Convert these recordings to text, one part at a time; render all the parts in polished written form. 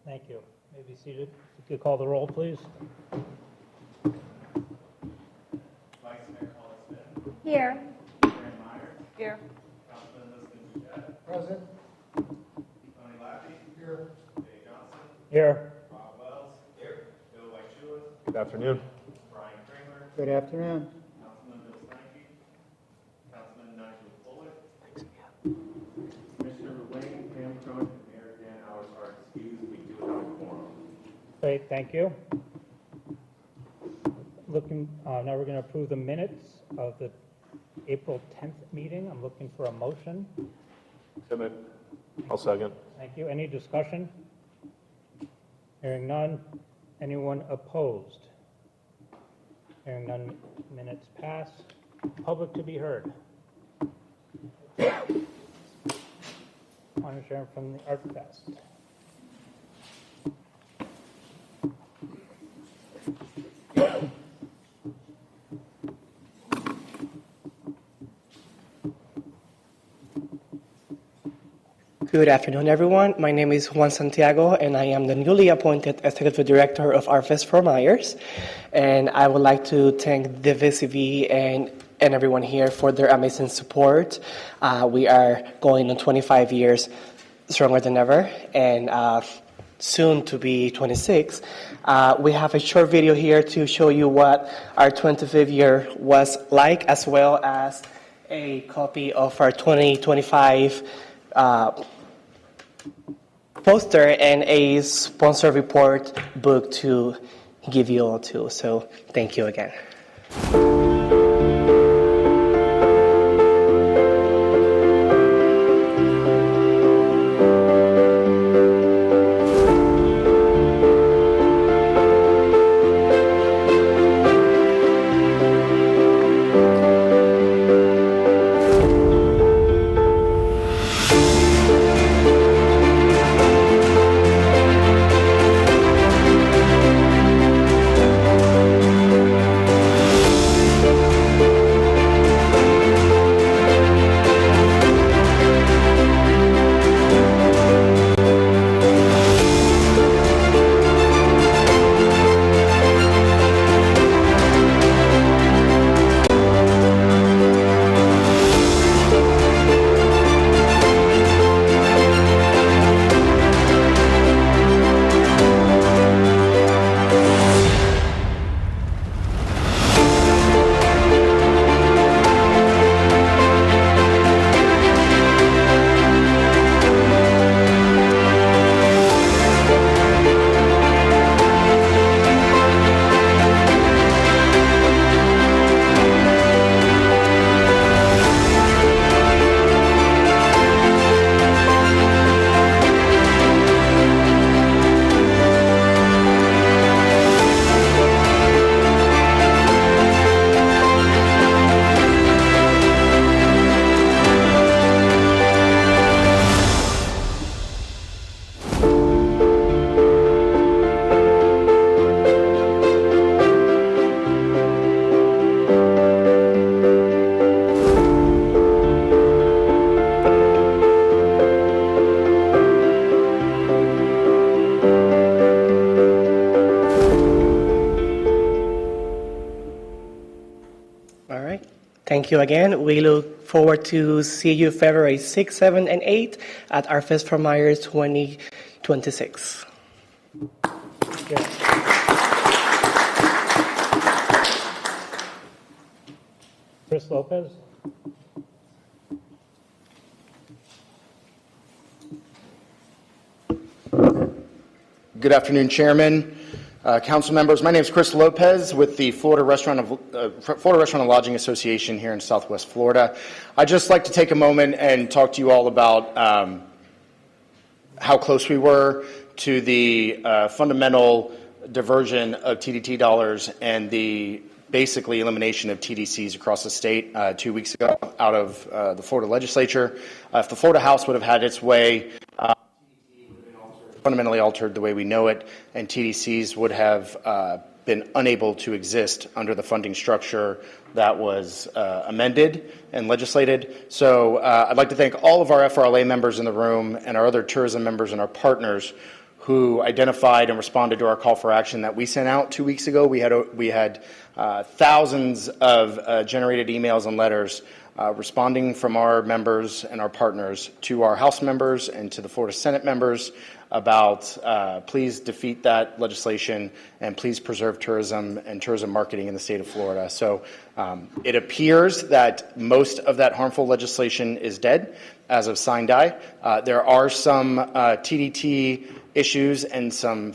Thank you. May be seated. If you could call the roll, please. Vice Mayor Colin Smith. Here. Karen Myers. Here. Councilman Liston Bouchette. Present. Tony Lappy. Here. Jay Johnson. Here. Rob Wells. Here. Bill White-Schulis. Good afternoon. Brian Kramer. Good afternoon. Councilman Bill Steinke. Councilman Nigel Bullock. Commissioner Wayne, Pam Cronin, and Mayor Dan Hours are excused. We do have a quorum. Great, thank you. Now we're going to approve the minutes of the April 10th meeting. I'm looking for a motion. So moved. I'll second. Thank you. Any discussion? Hearing none. Anyone opposed? Hearing none, minutes pass. Public to be heard. Want to share from the Art Fest. Good afternoon, everyone. My name is Juan Santiago, and I am the newly appointed Executive Director of ArtFest for Myers. And I would like to thank the VCV and everyone here for their amazing support. We are going on 25 years stronger than ever, and soon to be 26. We have a short video here to show you what our 25th year was like, as well as a copy of our 2025 poster and a sponsor report book to give you all to. So thank you again. Thank you again. We look forward to see you February 6, 7, and 8 at ArtFest for Myers 2026. Chris Lopez. Good afternoon, Chairman, Council members. My name is Chris Lopez with the Florida Restaurant and Lodging Association here in Southwest Florida. I'd just like to take a moment and talk to you all about how close we were to the fundamental diversion of TDT dollars and the basically elimination of TDCs across the state 2 weeks ago out of the Florida legislature. If the Florida House would have had its way, fundamentally altered the way we know it, and TDCs would have been unable to exist under the funding structure that was amended and legislated. So I'd like to thank all of our FRLA members in the room and our other tourism members and our partners who identified and responded to our call for action that we sent out 2 weeks ago. We had thousands of generated emails and letters responding from our members and our partners to our House members and to the Florida Senate members about please defeat that legislation and please preserve tourism and tourism marketing in the state of Florida. So it appears that most of that harmful legislation is dead as of sine die. There are some TDT issues and some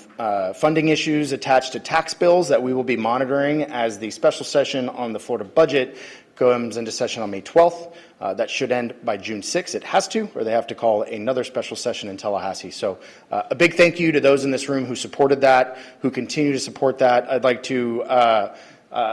funding issues attached to tax bills that we will be monitoring as the special session on the Florida budget comes into session on May 12th. That should end by June 6th. It has to, or they have to call another special session in Tallahassee. So a big thank you to those in this room who supported that, who continue to support that. I'd like to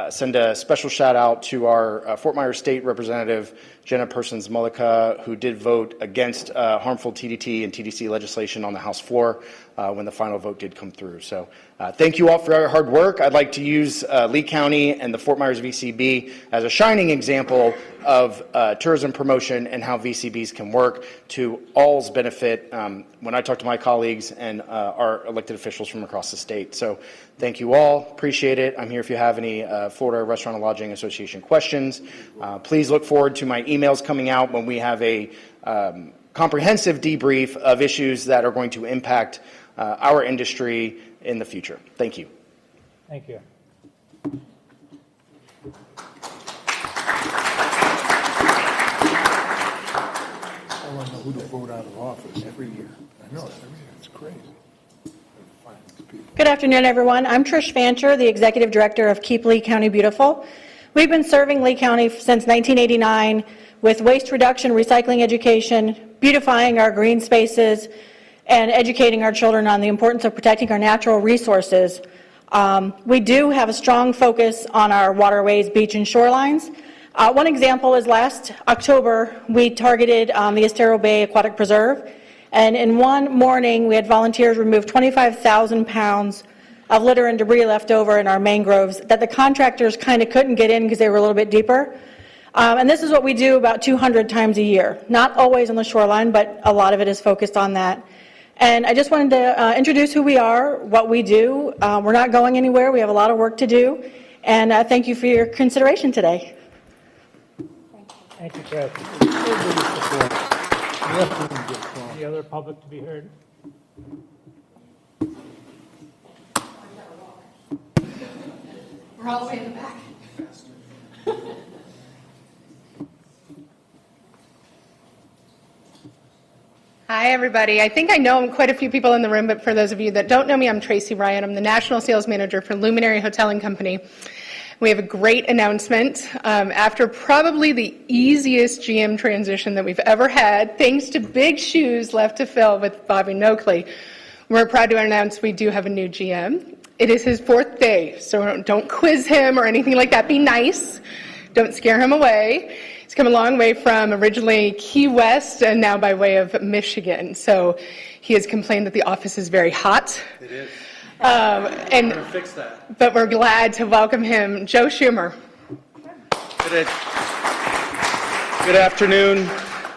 send a special shout out to our Fort Myers State Representative, Jenna Persons-Mullica, who did vote against harmful TDT and TDC legislation on the House floor when the final vote did come through. So thank you all for your hard work. I'd like to use Lee County and the Fort Myers VCB as a shining example of tourism promotion and how VCBs can work to all's benefit when I talk to my colleagues and our elected officials from across the state. So thank you all. Appreciate it. I'm here if you have any Florida Restaurant and Lodging Association questions. Please look forward to my emails coming out when we have a comprehensive debrief of issues that are going to impact our industry in the future. Thank you. Thank you. I want to know who to vote out of office every year. I know, every year. It's crazy. Good afternoon, everyone. I'm Trish Fancher, the Executive Director of Keep Lee County Beautiful. We've been serving Lee County since 1989 with waste reduction, recycling education, beautifying our green spaces, and educating our children on the importance of protecting our natural resources. We do have a strong focus on our waterways, beach, and shorelines. One example is last October, we targeted the Estero Bay Aquatic Preserve, and in one morning, we had volunteers remove 25,000 pounds of litter and debris left over in our mangroves that the contractors kind of couldn't get in because they were a little bit deeper. And this is what we do about 200 times a year. Not always on the shoreline, but a lot of it is focused on that. And I just wanted to introduce who we are, what we do. We're not going anywhere. We have a lot of work to do. And thank you for your consideration today. Thank you, Chris. Any other public to be heard? We're all the way in the back. Hi, everybody. I think I know quite a few people in the room, but for those of you that don't know me, I'm Tracy Ryan. I'm the National Sales Manager for Luminary Hotel & Company. We have a great announcement. After probably the easiest GM transition that we've ever had, thanks to big shoes left to fill with Bobby Noakley, we're proud to announce we do have a new GM. It is his 4th day, so don't quiz him or anything like that. Be nice. Don't scare him away. He's come a long way from originally Key West and now by way of Michigan. So he has complained that the office is very hot. It is. And We're going to fix that. But we're glad to welcome him, Joe Schumer. Good afternoon.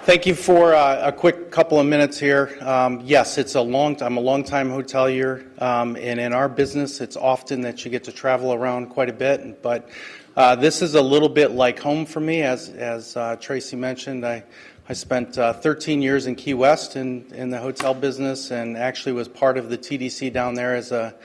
Thank you for a quick couple of minutes here. Yes, I'm a long-time hotelier, and in our business, it's often that you get to travel around quite a bit. But this is a little bit like home for me, as Tracy mentioned. I spent 13 years in Key West in the hotel business, and actually was part of the TDC down there as a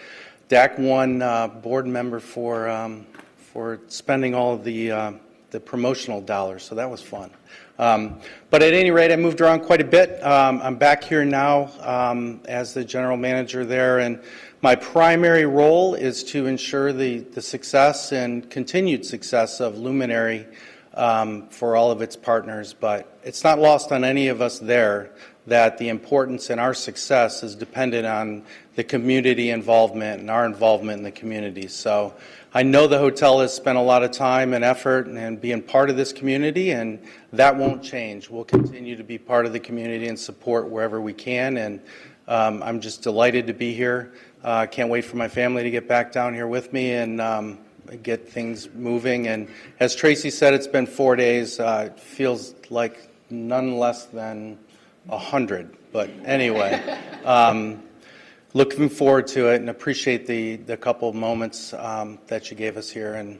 DAC 1 board member for spending all of the promotional dollars. So that was fun. But at any rate, I moved around quite a bit. I'm back here now as the general manager there, and my primary role is to ensure the success and continued success of Luminary for all of its partners. But it's not lost on any of us there that the importance in our success is dependent on the community involvement and our involvement in the community. So I know the hotel has spent a lot of time and effort and being part of this community, and that won't change. We'll continue to be part of the community and support wherever we can, and I'm just delighted to be here. Can't wait for my family to get back down here with me and get things moving. And as Tracy said, it's been 4 days. It feels like none less than 100. But anyway, looking forward to it and appreciate the couple of moments that you gave us here, and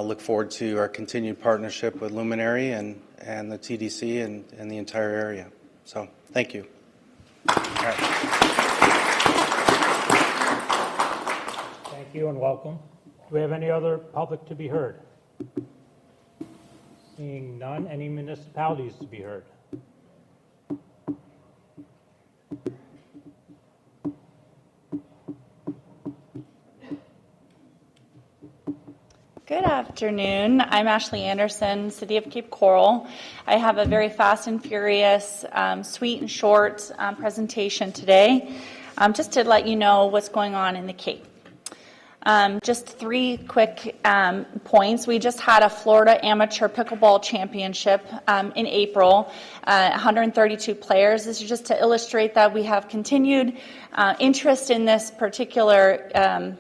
look forward to our continued partnership with Luminary and the TDC and the entire area. So thank you. All right. Thank you and welcome. Do we have any other public to be heard? Seeing none, any municipalities to be heard? Good afternoon. I'm Ashley Anderson, City of Cape Coral. I have a very fast and furious, sweet and short presentation today, just to let you know what's going on in the Cape. Just 3 quick points. We just had a Florida Amateur Pickleball Championship in April, 132 players. This is just to illustrate that we have continued interest in this particular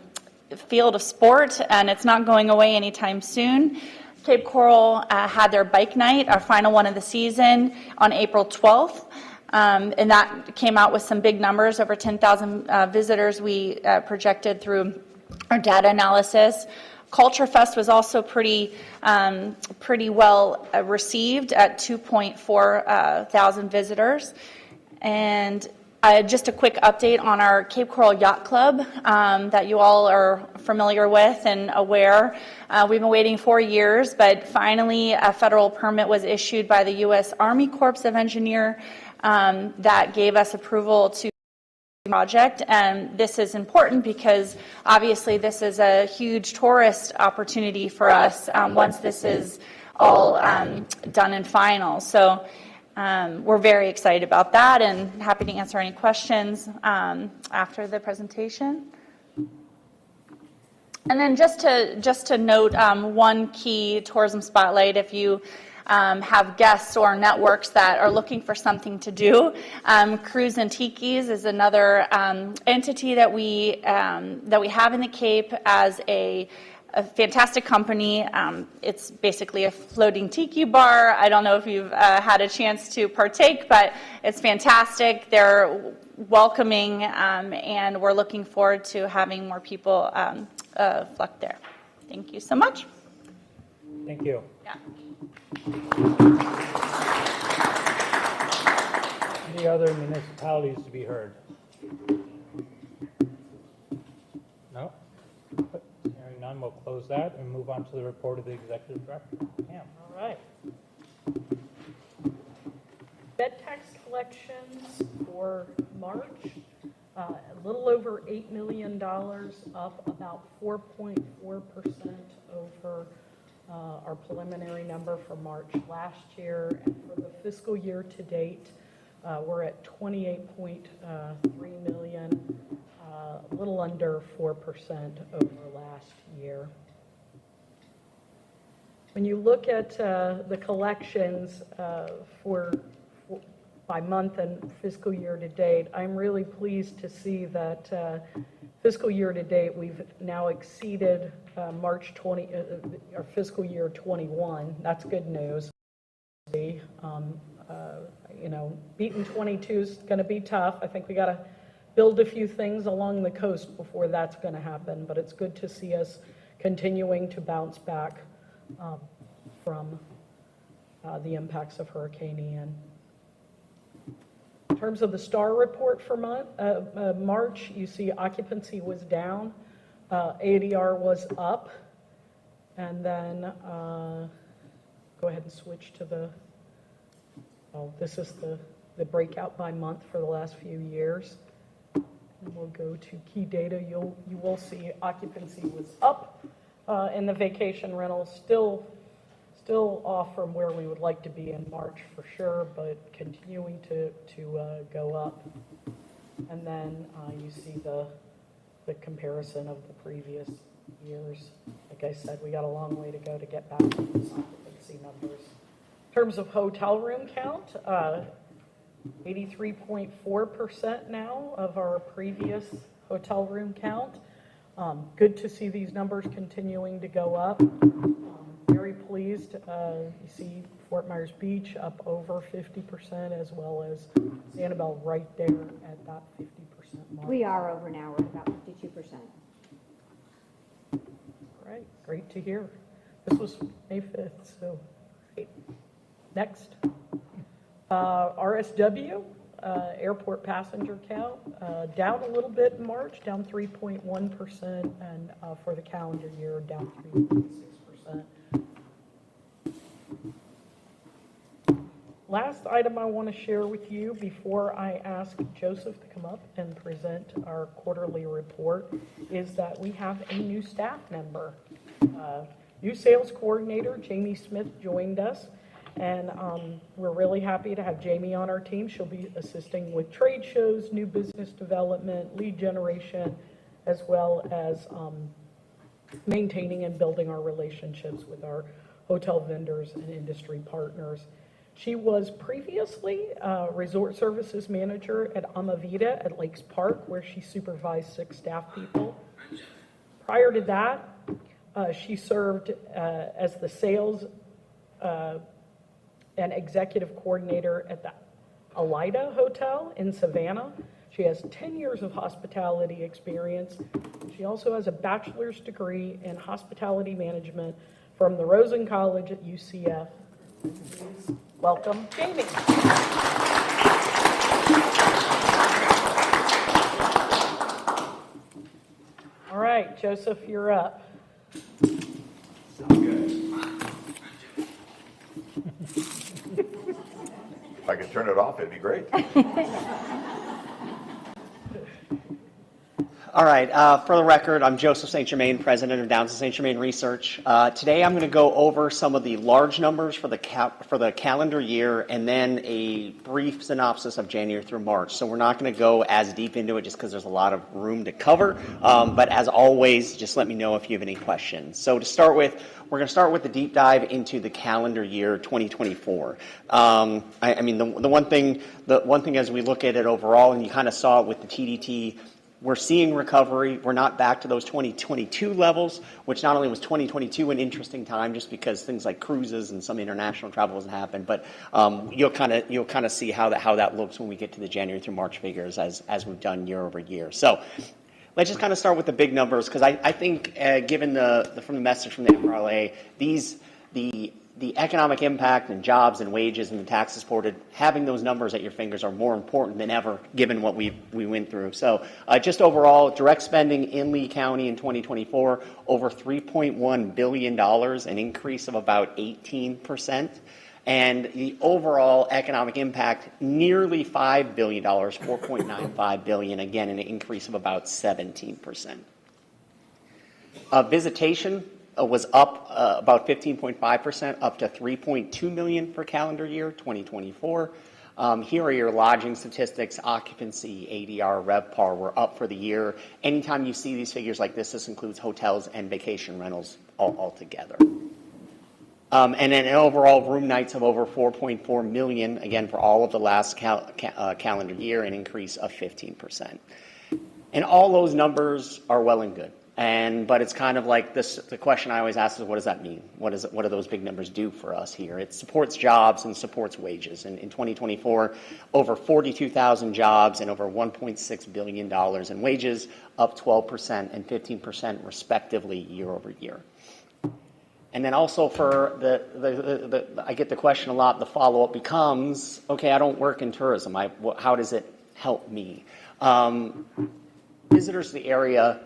field of sport, and it's not going away anytime soon. Cape Coral had their bike night, our final one of the season, on April 12th. And that came out with some big numbers, over 10,000 visitors we projected through our data analysis. Culture Fest was also pretty well received at 2.4 thousand visitors. And just a quick update on our Cape Coral Yacht Club that you all are familiar with and aware. We've been waiting 4 years, but finally a federal permit was issued by the U.S. Army Corps of Engineers that gave us approval to project. And this is important because obviously this is a huge tourist opportunity for us once this is all done and final. So we're very excited about that and happy to answer any questions after the presentation. And then just to note one key tourism spotlight, if you have guests or networks that are looking for something to do, Cruise and Tiki's is another entity that we have in the Cape as a fantastic company. It's basically a floating tiki bar. I don't know if you've had a chance to partake, but it's fantastic. They're welcoming, and we're looking forward to having more people flock there. Thank you so much. Thank you. Yeah. Any other municipalities to be heard? No? Hearing none, we'll close that and move on to the report of the Executive Director. Pam. All right. Bed tax collections for March, a little over $8 million, up about 4.4% over our preliminary number for March last year. And for the fiscal year to date, we're at 28.3 million, a little under 4% over last year. When you look at the collections by month and fiscal year to date, I'm really pleased to see that fiscal year to date we've now exceeded March 20, our fiscal year 21. That's good news. Beating 22 is going to be tough. I think we got to build a few things along the coast before that's going to happen, but it's good to see us continuing to bounce back from the impacts of Hurricane Ian. In terms of the STAR report for March, you see occupancy was down, ADR was up, and then go ahead and switch to this is the breakout by month for the last few years. And we'll go to key data. You will see occupancy was up, and the vacation rental still off from where we would like to be in March for sure, but continuing to go up. And then you see the comparison of the previous years. Like I said, we got a long way to go to get back to those occupancy numbers. In terms of hotel room count, 83.4% now of our previous hotel room count. Good to see these numbers continuing to go up. Very pleased. You see Fort Myers Beach up over 50%, as well as Sanibel right there at that 50%. mark. We are over now, we're at about 52%. Right, great to hear. This was May 5th, so great. Next. RSW, airport passenger count, down a little bit in March, down 3.1%, and for the calendar year, down 3.6%. Last item I want to share with you before I ask Joseph to come up and present our quarterly report is that we have a new staff member. New sales coordinator, Jamie Smith, joined us, and we're really happy to have Jamie on our team. She'll be assisting with trade shows, new business development, lead generation, as well as maintaining and building our relationships with our hotel vendors and industry partners. She was previously resort services manager at Amavita at Lakes Park, where she supervised 6 staff people. Prior to that, she served as the sales and executive coordinator at the Alida Hotel in Savannah. She has 10 years of hospitality experience. She also has a bachelor's degree in hospitality management from the Rosen College at UCF. Please welcome Jamie. All right, Joseph, you're up. If I could turn it off, it'd be great. All right, for the record, I'm Joseph St. Germain, president of Downs & St. Germain Research. Today I'm going to go over some of the large numbers for the calendar year and then a brief synopsis of January through March. So we're not going to go as deep into it just because there's a lot of room to cover. But as always, just let me know if you have any questions. So to start with, we're going to start with the deep dive into the calendar year 2024. I mean, the one thing as we look at it overall, and you kind of saw it with the TDT, we're seeing recovery. We're not back to those 2022 levels, which not only was 2022 an interesting time just because things like cruises and some international travel hasn't happened, but you'll kind of see how that looks when we get to the January through March figures as we've done year over year. So let's just kind of start with the big numbers because I think given from the message from the FRLA, the economic impact and jobs and wages and the taxes supported, having those numbers at your fingers are more important than ever given what we went through. So just overall, direct spending in Lee County in 2024, over $3.1 billion, an increase of about 18%. And the overall economic impact, nearly $5 billion, $4.95 billion, again, an increase of about 17%. Visitation was up about 15.5%, up to 3.2 million for calendar year 2024. Here are your lodging statistics, occupancy, ADR, RevPAR were up for the year. Anytime you see these figures like this includes hotels and vacation rentals all together. And then overall room nights of over 4.4 million, again, for all of the last calendar year, an increase of 15%. And all those numbers are well and good. But it's kind of like this, the question I always ask is, what does that mean? What do those big numbers do for us here? It supports jobs and supports wages. And in 2024, over 42,000 jobs and over $1.6 billion in wages, up 12% and 15% respectively year over year. And then also for I get the question a lot, the follow-up becomes, okay, I don't work in tourism. How does it help me? Visitors to the area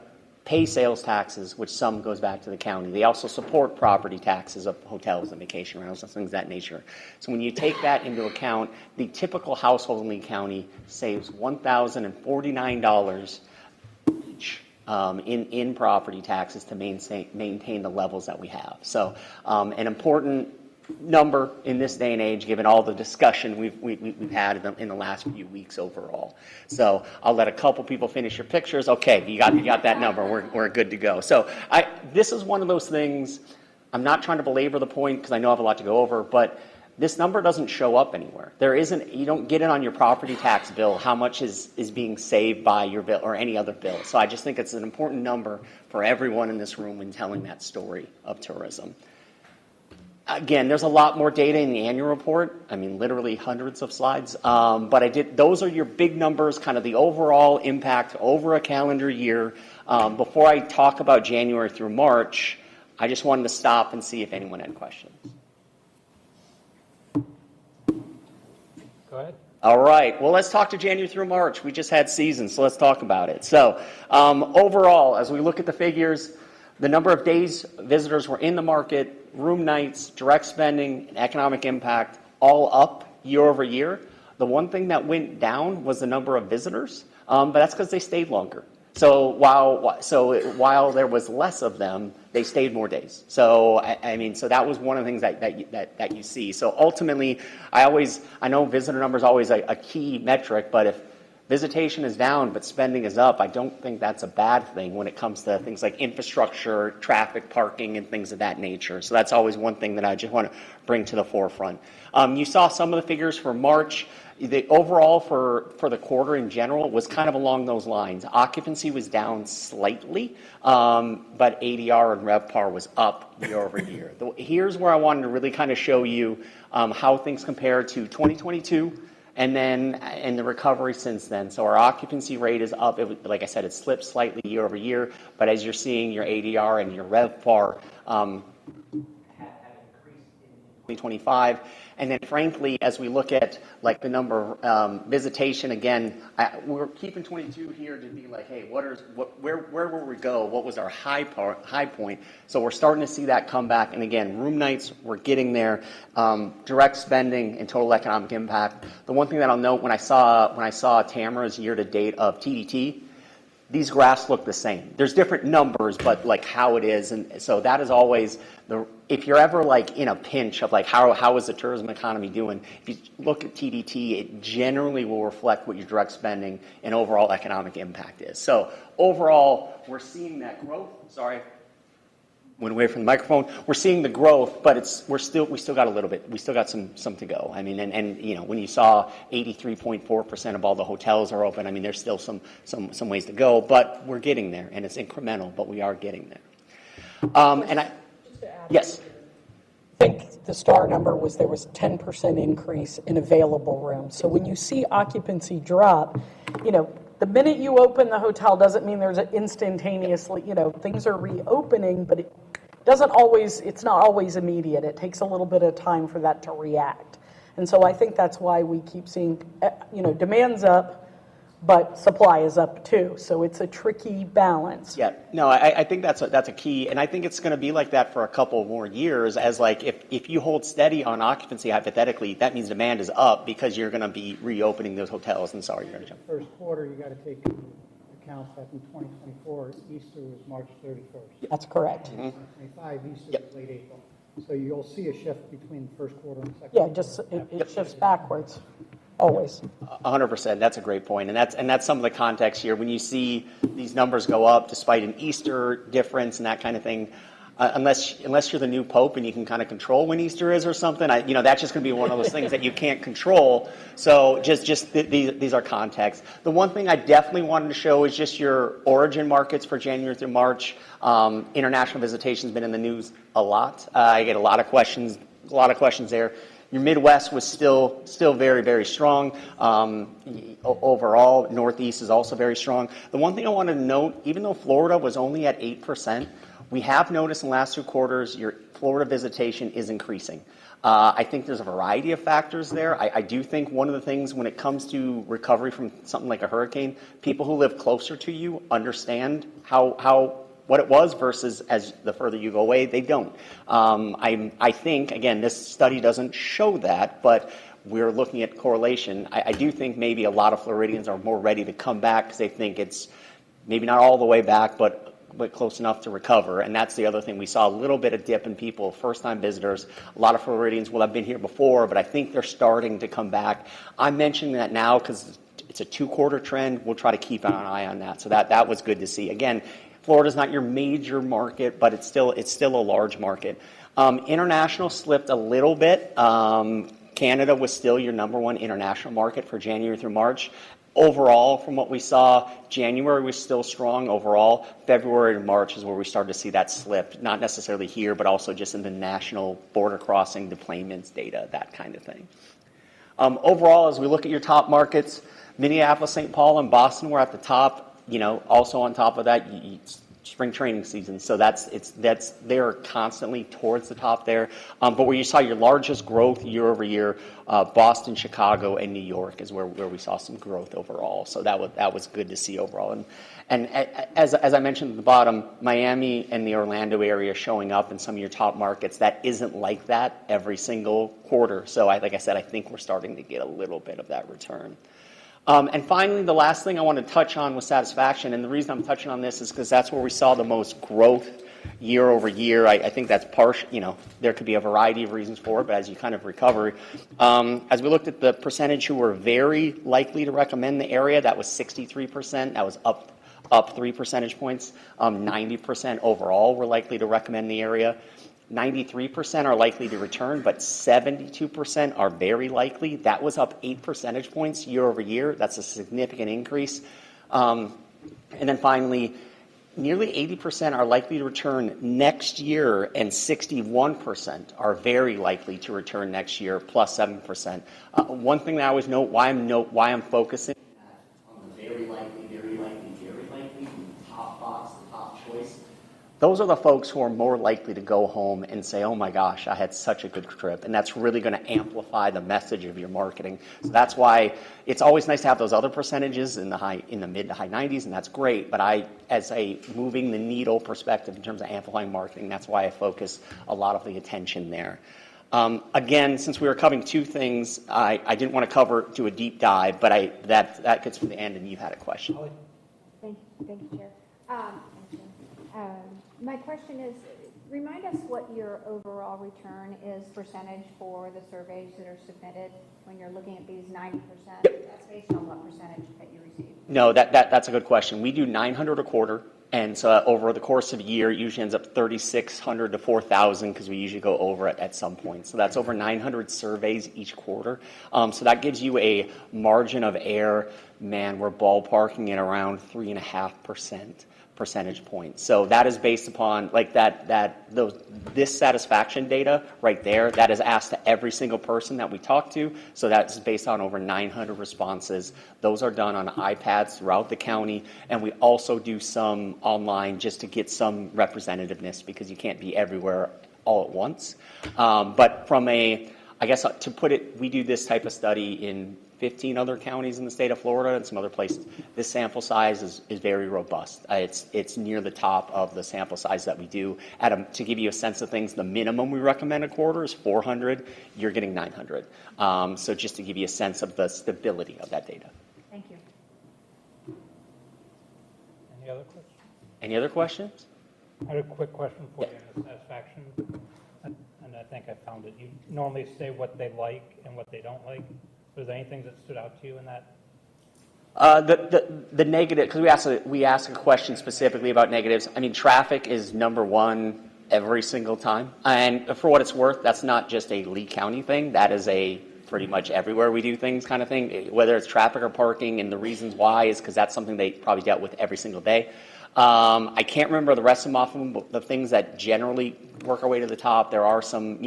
pay sales taxes, which some goes back to the county. They also support property taxes of hotels and vacation rentals and things of that nature. So when you take that into account, the typical household in Lee County saves $1,049 each in property taxes to maintain the levels that we have. So an important number in this day and age, given all the discussion we've had in the last few weeks overall. So I'll let a couple people finish your pictures. Okay, you got that number. We're good to go. So this is one of those things. I'm not trying to belabor the point because I know I have a lot to go over, but this number doesn't show up anywhere. You don't get it on your property tax bill how much is being saved by your bill or any other bill. So I just think it's an important number for everyone in this room when telling that story of tourism. Again, there's a lot more data in the annual report. I mean, literally hundreds of slides. But those are your big numbers, kind of the overall impact over a calendar year. Before I talk about January through March, I just wanted to stop and see if anyone had questions. Go ahead. All right. Well, let's talk to January through March. We just had season, so let's talk about it. So overall, as we look at the figures, the number of days visitors were in the market, room nights, direct spending, and economic impact, all up year over year. The one thing that went down was the number of visitors, but that's because they stayed longer. So while there was less of them, they stayed more days. So I mean, so that was one of the things that you see. So ultimately, I know visitor number is always a key metric, but if visitation is down but spending is up, I don't think that's a bad thing when it comes to things like infrastructure, traffic, parking, and things of that nature. So that's always one thing that I just want to bring to the forefront. You saw some of the figures for March. The overall for the quarter in general was kind of along those lines. Occupancy was down slightly, but ADR and RevPAR was up year over year. Here's where I wanted to really kind of show you how things compare to 2022 and then in the recovery since then. So our occupancy rate is up. Like I said, it slipped slightly year over year, but as you're seeing, your ADR and your RevPAR have increased in 2025. And then, frankly, as we look at like the number of visitation, again, we're keeping 22 here to be like, hey, where will we go? What was our high point? So we're starting to see that come back. And again, room nights, we're getting there. Direct spending and total economic impact. The one thing that I'll note when I saw Tamara's year to date of TDT, these graphs look the same. There's different numbers, but like how it is, and so that is always if you're ever like in a pinch of like how is the tourism economy doing, if you look at TDT, it generally will reflect what your direct spending and overall economic impact is. So overall, we're seeing that growth. Sorry, went away from the microphone. We're seeing the growth, but we still got a little bit. We still got some to go. I mean, and you know, when you saw 83.4% of all the hotels are open, I mean, there's still some ways to go, but we're getting there, and it's incremental, but we are getting there. Yes. I think the star number was there was 10% increase in available rooms. So when you see occupancy drop, you know, the minute you open the hotel doesn't mean there's an instantaneously, you know, things are reopening, but it's not always immediate. It takes a little bit of time for that to react. And so I think that's why we keep seeing, you know, demand's up, but supply is up too. So it's a tricky balance. Yeah, no, I think that's a key, and I think it's going to be like that for a couple more years. As like if you hold steady on occupancy, hypothetically, that means demand is up because you're going to be reopening those hotels. And sorry, you're going to jump. First quarter, you got to take into account that in 2024, Easter was March 31st. That's correct. 2025, Easter was late April. So you'll see a shift between the first quarter and second. Yeah, just it shifts backwards. Always. 100%. That's a great point, and that's some of the context here. When you see these numbers go up despite an Easter difference and that kind of thing, unless you're the new pope and you can kind of control when Easter is or something, that's just going to be one of those things that you can't control. So these are context. The one thing I definitely wanted to show is just your origin markets for January through March. International visitation has been in the news a lot. I get a lot of questions there. Your Midwest was still very, very strong. Overall, Northeast is also very strong. The one thing I wanted to note, even though Florida was only at 8%, we have noticed in the last 2 quarters your Florida visitation is increasing. I think there's a variety of factors there. I do think one of the things when it comes to recovery from something like a hurricane, people who live closer to you understand what it was versus as the further you go away, they don't. I think, again, this study doesn't show that, but we're looking at correlation. I do think maybe a lot of Floridians are more ready to come back because they think it's maybe not all the way back, but close enough to recover. And that's the other thing. We saw a little bit of dip in people, first-time visitors. A lot of Floridians will have been here before, but I think they're starting to come back. I'm mentioning that now because it's a 2-quarter trend. We'll try to keep an eye on that. So that was good to see. Again, Florida's not your major market, but it's still a large market. International slipped a little bit. Canada was still your number 1 international market for January through March. Overall, from what we saw, January was still strong overall. February and March is where we started to see that slip, not necessarily here, but also just in the national border crossing deployments data, that kind of thing. Overall, as we look at your top markets, Minneapolis, St. Paul, and Boston were at the top. Also on top of that, spring training season, so they're constantly towards the top there. But where you saw your largest growth year over year, Boston, Chicago, and New York is where we saw some growth overall. So that was good to see overall. And as I mentioned at the bottom, Miami and the Orlando area showing up in some of your top markets. That isn't like that every single quarter. So like I said, I think we're starting to get a little bit of that return. And finally, the last thing I want to touch on was satisfaction. And the reason I'm touching on this is because that's where we saw the most growth year over year. I think that's partial, there could be a variety of reasons for it, but as you kind of recover, as we looked at the percentage who were very likely to recommend the area, that was 63%. That was up 3 percentage points. 90% overall were likely to recommend the area. 93% are likely to return, but 72% are very likely. That was up 8 percentage points year over year. That's a significant increase. And then finally, nearly 80% are likely to return next year, and 61% are very likely to return next year, plus 7%. One thing that I always note why I'm focusing on the very likely, very likely, very likely, the top box, the top choice. Those are the folks who are more likely to go home and say, oh my gosh, I had such a good trip. And that's really going to amplify the message of your marketing. So that's why it's always nice to have those other percentages in the mid to high 90s, and that's great. But as a moving the needle perspective in terms of amplifying marketing, that's why I focus a lot of the attention there. Again, since we were covering two things, I didn't want to do a deep dive, but that gets to the end, and you had a question. Thank you, Chair. My question is, remind us what your overall return is percentage for the surveys that are submitted when you're looking at these 90%. That's based on what percentage that you receive? No, that's a good question. We do 900 a quarter, and so over the course of a year, it usually ends up 3,600 to 4,000 because we usually go over it at some point. So that's over 900 surveys each quarter. So that gives you a margin of error. Man, we're ballparking at around 3.5%. Percentage points. So that is based upon this satisfaction data right there. That is asked to every single person that we talk to. So that's based on over 900 responses. Those are done on iPads throughout the county, and we also do some online just to get some representativeness because you can't be everywhere all at once. But to put it, we do this type of study in 15 other counties in the state of Florida and some other places. This sample size is very robust. It's near the top of the sample size that we do. To give you a sense of things, the minimum we recommend a quarter is 400. You're getting 900. So just to give you a sense of the stability of that data. Thank you. Any other questions? Any other questions? I had a quick question for you on the satisfaction, and I think I found it. You normally say what they like and what they don't like. Was there anything that stood out to you in that? The negative, because we ask a question specifically about negatives. I mean, traffic is number one every single time. And for what it's worth, that's not just a Lee County thing. That is a pretty much everywhere we do things kind of thing. Whether it's traffic or parking, and the reasons why is because that's something they probably dealt with every single day. I can't remember the rest of them off of them, but the things that generally work our way to the top, there are some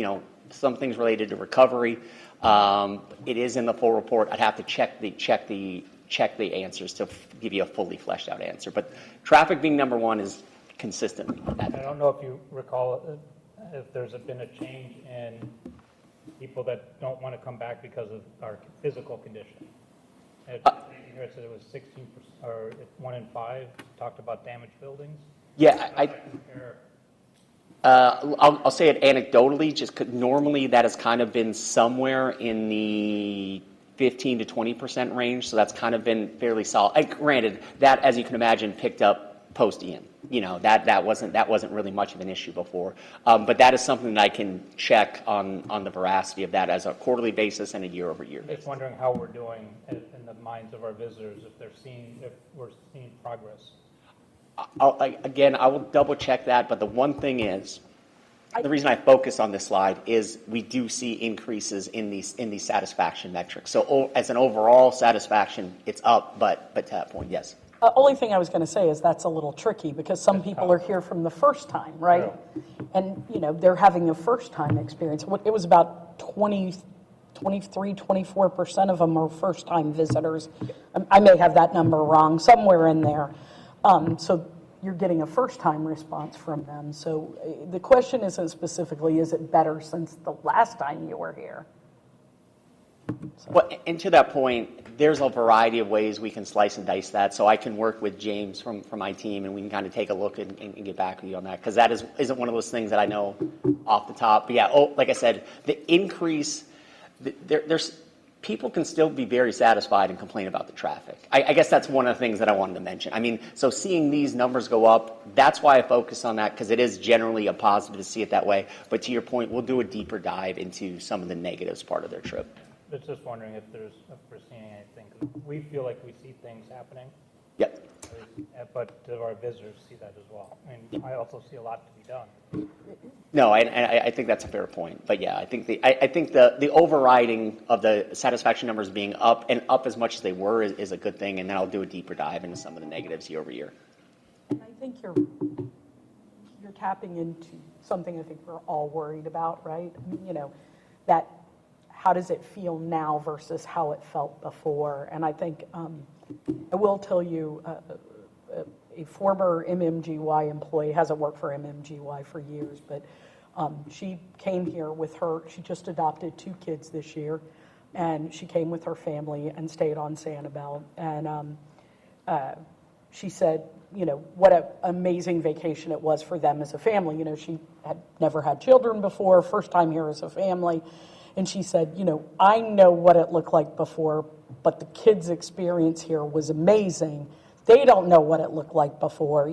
things related to recovery. It is in the full report. I'd have to check the answers to give you a fully fleshed out answer. But traffic being number one is consistently. I don't know if you recall if there's been a change in people that don't want to come back because of our physical condition. Here it said it was 16%, or 1 in 5 talked about damaged buildings. Yeah, I'll say it anecdotally, just 'cause normally that has kind of been somewhere in the 15 to 20% range, so that's kind of been fairly solid. Granted, that, as you can imagine, picked up post-Ian. That wasn't really much of an issue before, but that is something that I can check on the veracity of that as a quarterly basis and a year-over-year basis. Just wondering how we're doing in the minds of our visitors, if we're seeing progress. I will double check that, but the one thing is, the reason I focus on this slide is we do see increases in these satisfaction metrics. So as an overall satisfaction, it's up, but to that point, yes. Only thing I was going to say is that's a little tricky because some people are here from the first time, right? And, they're having a first-time experience. It was about 24% of them are first-time visitors. I may have that number wrong, somewhere in there. So you're getting a first-time response from them. So the question isn't specifically, is it better since the last time you were here? So. Well, and to that point, there's a variety of ways we can slice and dice that. So I can work with James from my team, and we can kind of take a look and get back with you on that, because that isn't one of those things that I know off the top. But yeah, like I said, the increase, there's people can still be very satisfied and complain about the traffic. I guess that's one of the things that I wanted to mention. I mean, so seeing these numbers go up, that's why I focus on that, because it is generally a positive to see it that way. But to your point, we'll do a deeper dive into some of the negatives part of their trip. I was just wondering if we're seeing anything. 'Cause we feel like we see things happening. Yep. But do our visitors see that as well? I mean, I also see a lot to be done. No, I think that's a fair point. But yeah, I think the overriding of the satisfaction numbers being up and up as much as they were is a good thing. And then I'll do a deeper dive into some of the negatives year over year. And I think you're tapping into something I think we're all worried about, right? That how does it feel now versus how it felt before? And I think I will tell you, a former MMGY employee, hasn't worked for MMGY for years, but she came here with she just adopted 2 kids this year, and she came with her family and stayed on Sanibel. And she said, what an amazing vacation it was for them as a family. She had never had children before, first time here as a family. And she said, I know what it looked like before, but the kids' experience here was amazing. They don't know what it looked like before,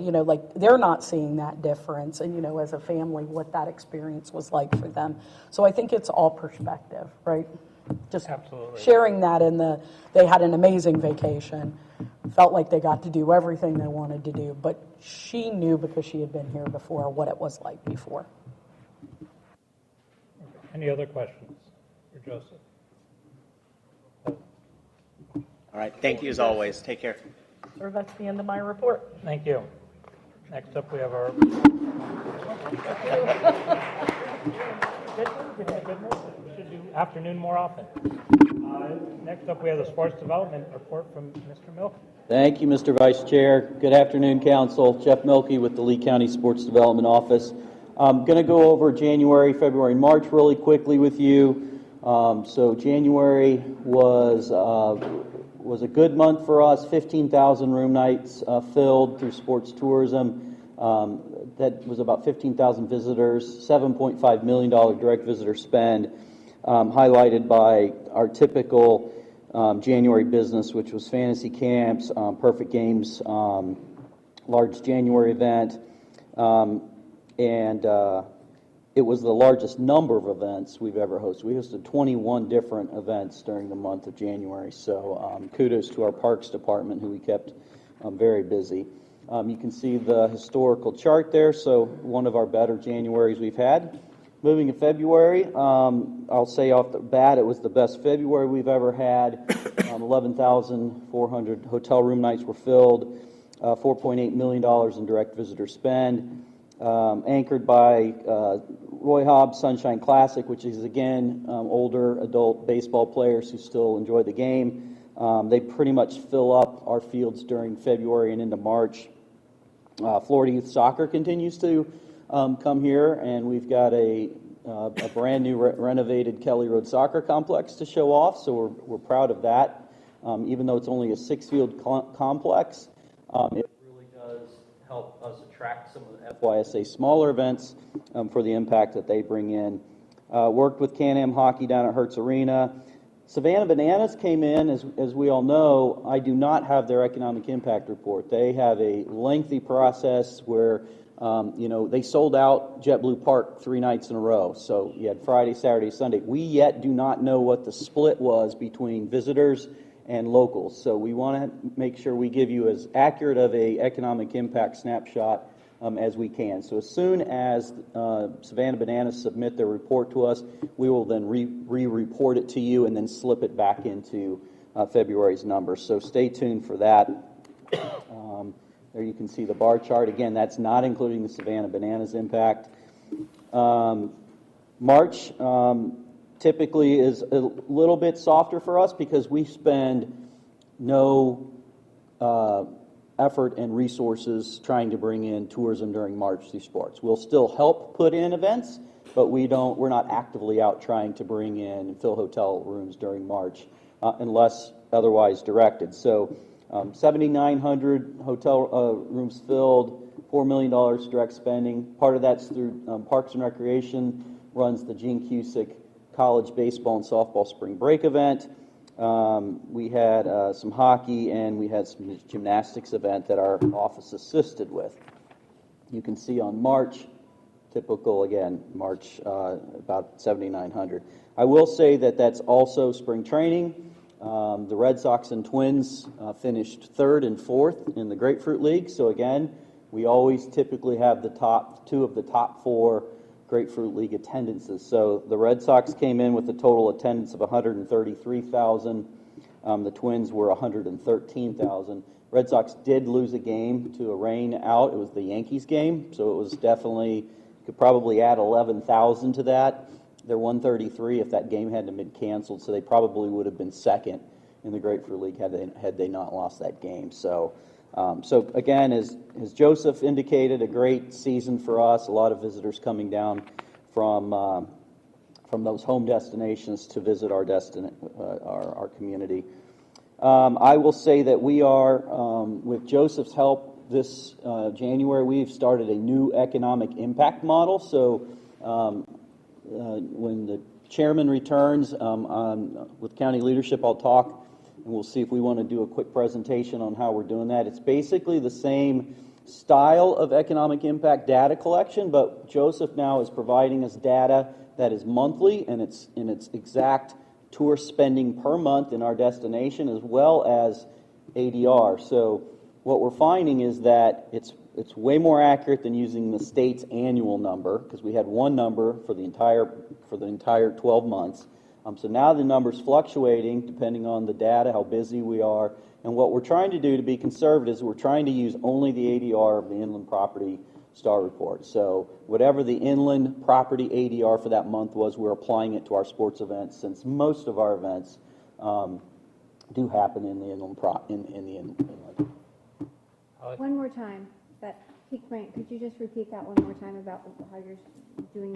they're not seeing that difference. And, as a family, what that experience was like for them. So I think it's all perspective, right? Just Absolutely. Sharing that they had an amazing vacation, felt like they got to do everything they wanted to do, but she knew because she had been here before what it was like before. Any other questions for Joseph? All right. Thank you as always. Take care. Sir, that's the end of my report. Thank you. Next up, we have our... We should do afternoon more often. Next up, we have the sports development report from Mr. Milk. Thank you, Mr. Vice Chair. Good afternoon, Council. Jeff Milkey with the Lee County Sports Development Office. I'm going to go over January, February, and March really quickly with you. So January was a good month for us. 15,000 room nights filled through sports tourism. That was about 15,000 visitors, $7.5 million direct visitor spend, highlighted by our typical January business, which was fantasy camps, perfect games, large January event, and it was the largest number of events we've ever hosted. We hosted 21 different events during the month of January, so kudos to our Parks Department, who we kept very busy. You can see the historical chart there, so one of our better Januaries we've had. Moving to February, I'll say off the bat, it was the best February we've ever had. 11,400 hotel room nights were filled, $4.8 million in direct visitor spend, anchored by Roy Hobbs Sunshine Classic, which is, again, older adult baseball players who still enjoy the game. They pretty much fill up our fields during February and into March. Florida Youth Soccer continues to come here, and we've got a brand new renovated Kelly Road Soccer Complex to show off, so we're proud of that. Even though it's only a 6-field complex, it really does help us attract some of the FYSA smaller events for the impact that they bring in. Worked with Can-Am Hockey down at Hertz Arena. Savannah Bananas came in, as we all know. I do not have their economic impact report. They have a lengthy process where, they sold out JetBlue Park 3 nights in a row. So you had Friday, Saturday, Sunday. We yet do not know what the split was between visitors and locals. So we want to make sure we give you as accurate of a economic impact snapshot as we can. So as soon as Savannah Bananas submit their report to us, we will then re-report it to you and then slip it back into February's numbers. So stay tuned for that. There you can see the bar chart. Again, that's not including the Savannah Bananas impact. March typically is a little bit softer for us because we spend no effort and resources trying to bring in tourism during March through sports. We'll still help put in events, but we're not actively out trying to bring in and fill hotel rooms during March unless otherwise directed. So 7,900 hotel rooms filled, $4 million direct spending. Part of that's through Parks and Recreation, runs the Gene Cusick College Baseball and Softball Spring Break event. We had some hockey, and we had some gymnastics event that our office assisted with. You can see on March, typical again, March about 7,900. I will say that that's also spring training. The Red Sox and Twins finished third and fourth in the Grapefruit League. So again, we always typically have the top two of the top four Grapefruit League attendances. So the Red Sox came in with a total attendance of 133,000. The Twins were 113,000. Red Sox did lose a game to a rain out. It was the Yankees game, so it was definitely, could probably add 11,000 to that. They're 133 if that game hadn't been canceled, so they probably would have been second in the Grapefruit League had they not lost that game. So again, as Joseph indicated, a great season for us. A lot of visitors coming down from those home destinations to visit our community. I will say that we are, with Joseph's help, this January we've started a new economic impact model. So when the chairman returns with county leadership, I'll talk and we'll see if we want to do a quick presentation on how we're doing that. It's basically the same style of economic impact data collection, but Joseph now is providing us data that is monthly and it's exact tourist spending per month in our destination as well as ADR. So what we're finding is that it's way more accurate than using the state's annual number, because we had one number for the entire 12 months. So now the number's fluctuating depending on the data, how busy we are. And what we're trying to do to be conservative is we're trying to use only the ADR of the inland property star report. So whatever the inland property ADR for that month was, we're applying it to our sports events, since most of our events do happen in the inland. One more time, that peak rate, could you just repeat that one more time about how you're doing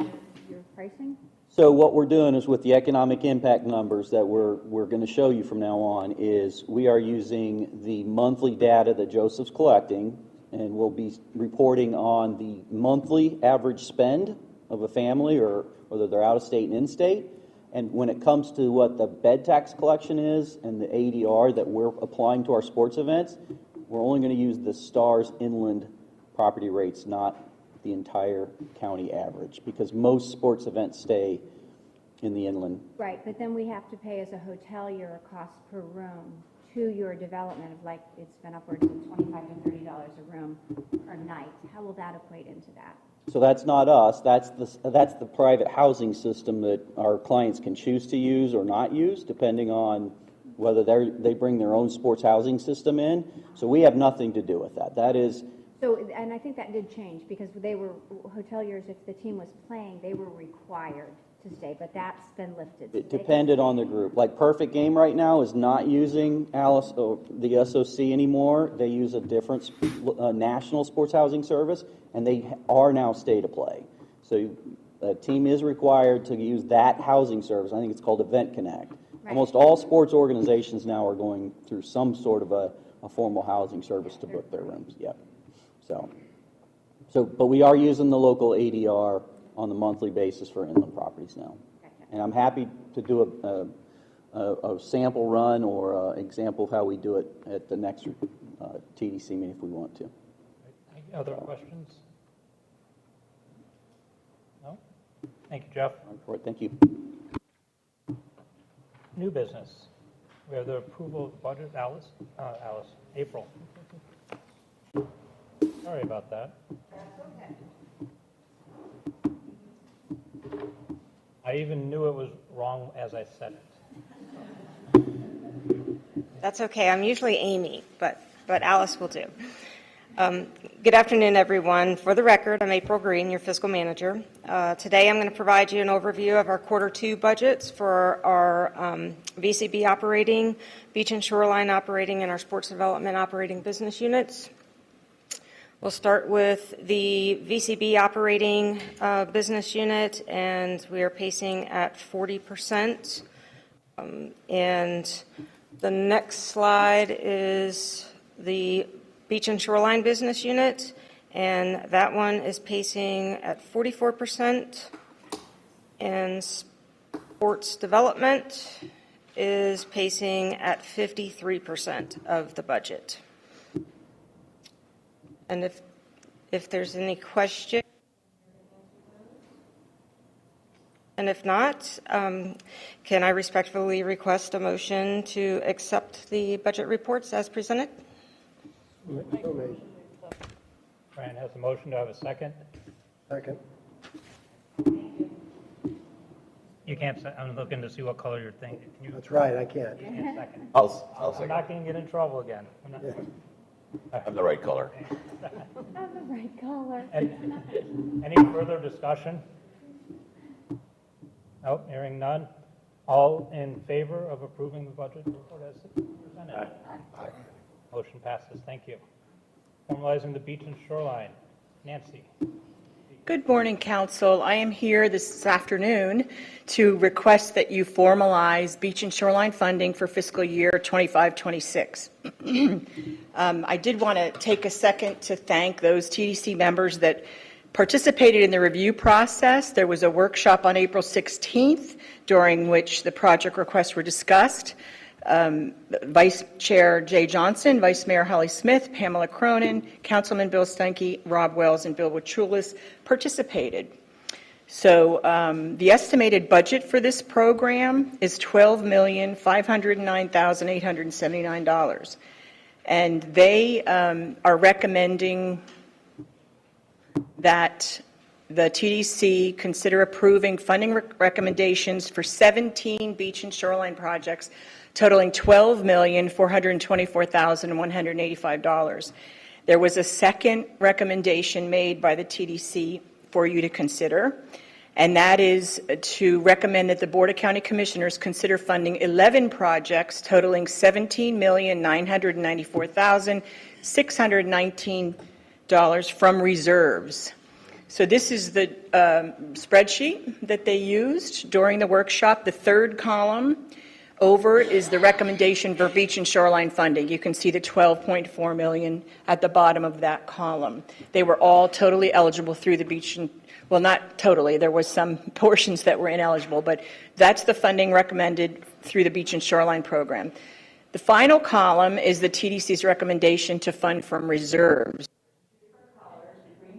your pricing? So what we're doing is with the economic impact numbers that we're going to show you from now on is we are using the monthly data that Joseph's collecting, and we'll be reporting on the monthly average spend of a family, or whether they're out of state and in state. And when it comes to what the bed tax collection is and the ADR that we're applying to our sports events, we're only going to use the STARS inland property rates, not the entire county average, because most sports events stay in the inland. Right, but then we have to pay as a hotelier a cost per room to your development of, like, it's been upwards of $25 to $30 a room per night. How will that equate into that? So that's not us. That's the private housing system that our clients can choose to use or not use, depending on whether they bring their own sports housing system in. So we have nothing to do with that. That is. So, and I think that did change, because they were, hoteliers, if the team was playing, they were required to stay, but that's been lifted. It depended on the group. Like Perfect Game right now is not using Alice or the SOC anymore. They use a different national sports housing service, and they are now stay to play. So a team is required to use that housing service. I think it's called Event Connect. Right. Almost all sports organizations now are going through some sort of a formal housing service to book their rooms. Yep. But we are using the local ADR on the monthly basis for inland properties now. And I'm happy to do a sample run or an example of how we do it at the next TDC meeting if we want to. Any other questions? No? Thank you, Jeff. Thank you. New business. We have the approval of budget. April. Sorry about that. I even knew it was wrong as I said it. That's okay. I'm usually Amy, but Alice will do. Good afternoon, everyone. For the record, I'm April Green, your fiscal manager. Today, I'm going to provide you an overview of our Q2 budgets for our VCB operating, beach and shoreline operating, and our sports development operating business units. We'll start with the VCB operating business unit, and we are pacing at 40%. And the next slide is the beach and shoreline business unit, and that one is pacing at 44%. And sports development is pacing at 53% of the budget. And if there's any question, and if not, can I respectfully request a motion to accept the budget reports as presented? Brian has a motion. To have a second? Second. You can't, I'm looking to see what color you're thinking. Can you? That's right, I can't. You can't second. I'll I'm second. not going to get in trouble again. I'm not- I'm the right color. Have the right color. Any further discussion? Nope, hearing none. All in favor of approving the budget report as presented? Aye. Motion passes. Thank you. Formalizing the beach and shoreline. Nancy. Good morning, Council. I am here this afternoon to request that you formalize beach and shoreline funding for fiscal year 25-26. I did want to take a second to thank those TDC members that participated in the review process. There was a workshop on April 16th during which the project requests were discussed. Vice Chair Jay Johnson, Vice Mayor Holly Smith, Pamela Cronin, Councilman Bill Stenke, Rob Wells, and Bill Wachoulis participated. So the estimated budget for this program is $12,509,879. And they are recommending that the TDC consider approving funding recommendations for 17 beach and shoreline projects totaling $12,424,185. There was a second recommendation made by the TDC for you to consider, and that is to recommend that the Board of County Commissioners consider funding 11 projects totaling $17,994,619 from reserves. So this is the spreadsheet that they used during the workshop. The third column over is the recommendation for beach and shoreline funding. You can see the $12.4 million at the bottom of that column. They were all totally eligible through the beach and, well, not totally. There was some portions that were ineligible, but that's the funding recommended through the beach and shoreline program. The final column is the TDC's recommendation to fund from reserves.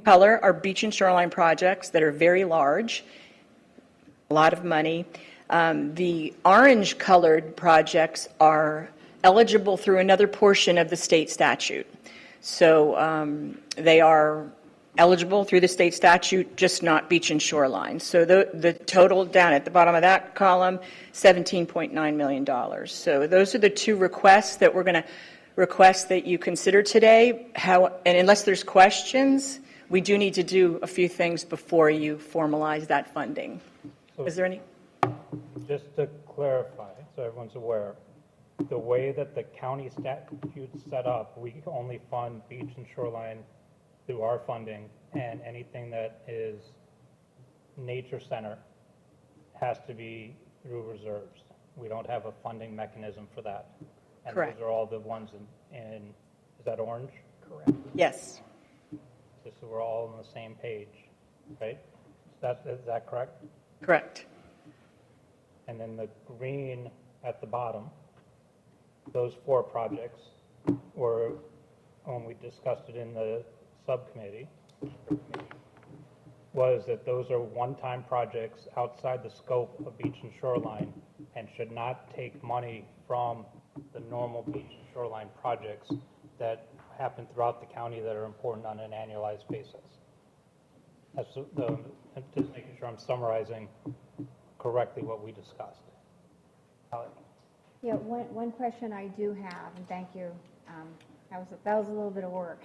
Color are beach and shoreline projects that are very large, a lot of money. The orange colored projects are eligible through another portion of the state statute. So they are eligible through the state statute, just not beach and shoreline. So the total down at the bottom of that column, $17.9 million. So those are the two requests that we're going to request that you consider today. And unless there's questions, we do need to do a few things before you formalize that funding. Is there any? Just to clarify, so everyone's aware, the way that the county statute's set up, we can only fund beach and shoreline through our funding, and anything that is nature center has to be through reserves. We don't have a funding mechanism for that. And Correct. those are all the ones in is that orange? Correct. Yes. Just so we're all on the same page, right? Is that correct? Correct. And then the green at the bottom, those 4 projects were, when we discussed it in the subcommittee, was that those are one-time projects outside the scope of beach and shoreline and should not take money from the normal beach and shoreline projects that happen throughout the county that are important on an annualized basis. That's I'm just making sure I'm summarizing correctly what we discussed. Ally? Yeah, one question I do have, and thank you, that was a little bit of work,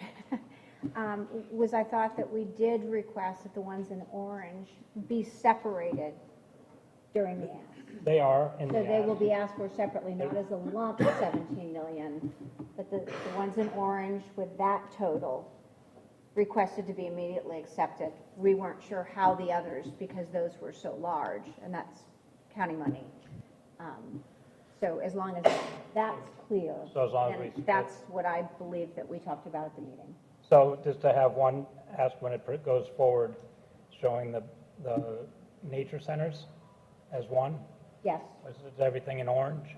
was I thought that we did request that the ones in orange be separated during the ask. They are in the So they ask. will be asked for separately, not as a lump of 17 million, but the ones in orange with that total requested to be immediately accepted. We weren't sure how the others, because those were so large, and that's county money. So as long as that's clear, So as long as then we- that's what I believe that we talked about at the meeting. So just to have one ask when it goes forward, showing the nature centers as one, Yes. is everything in orange,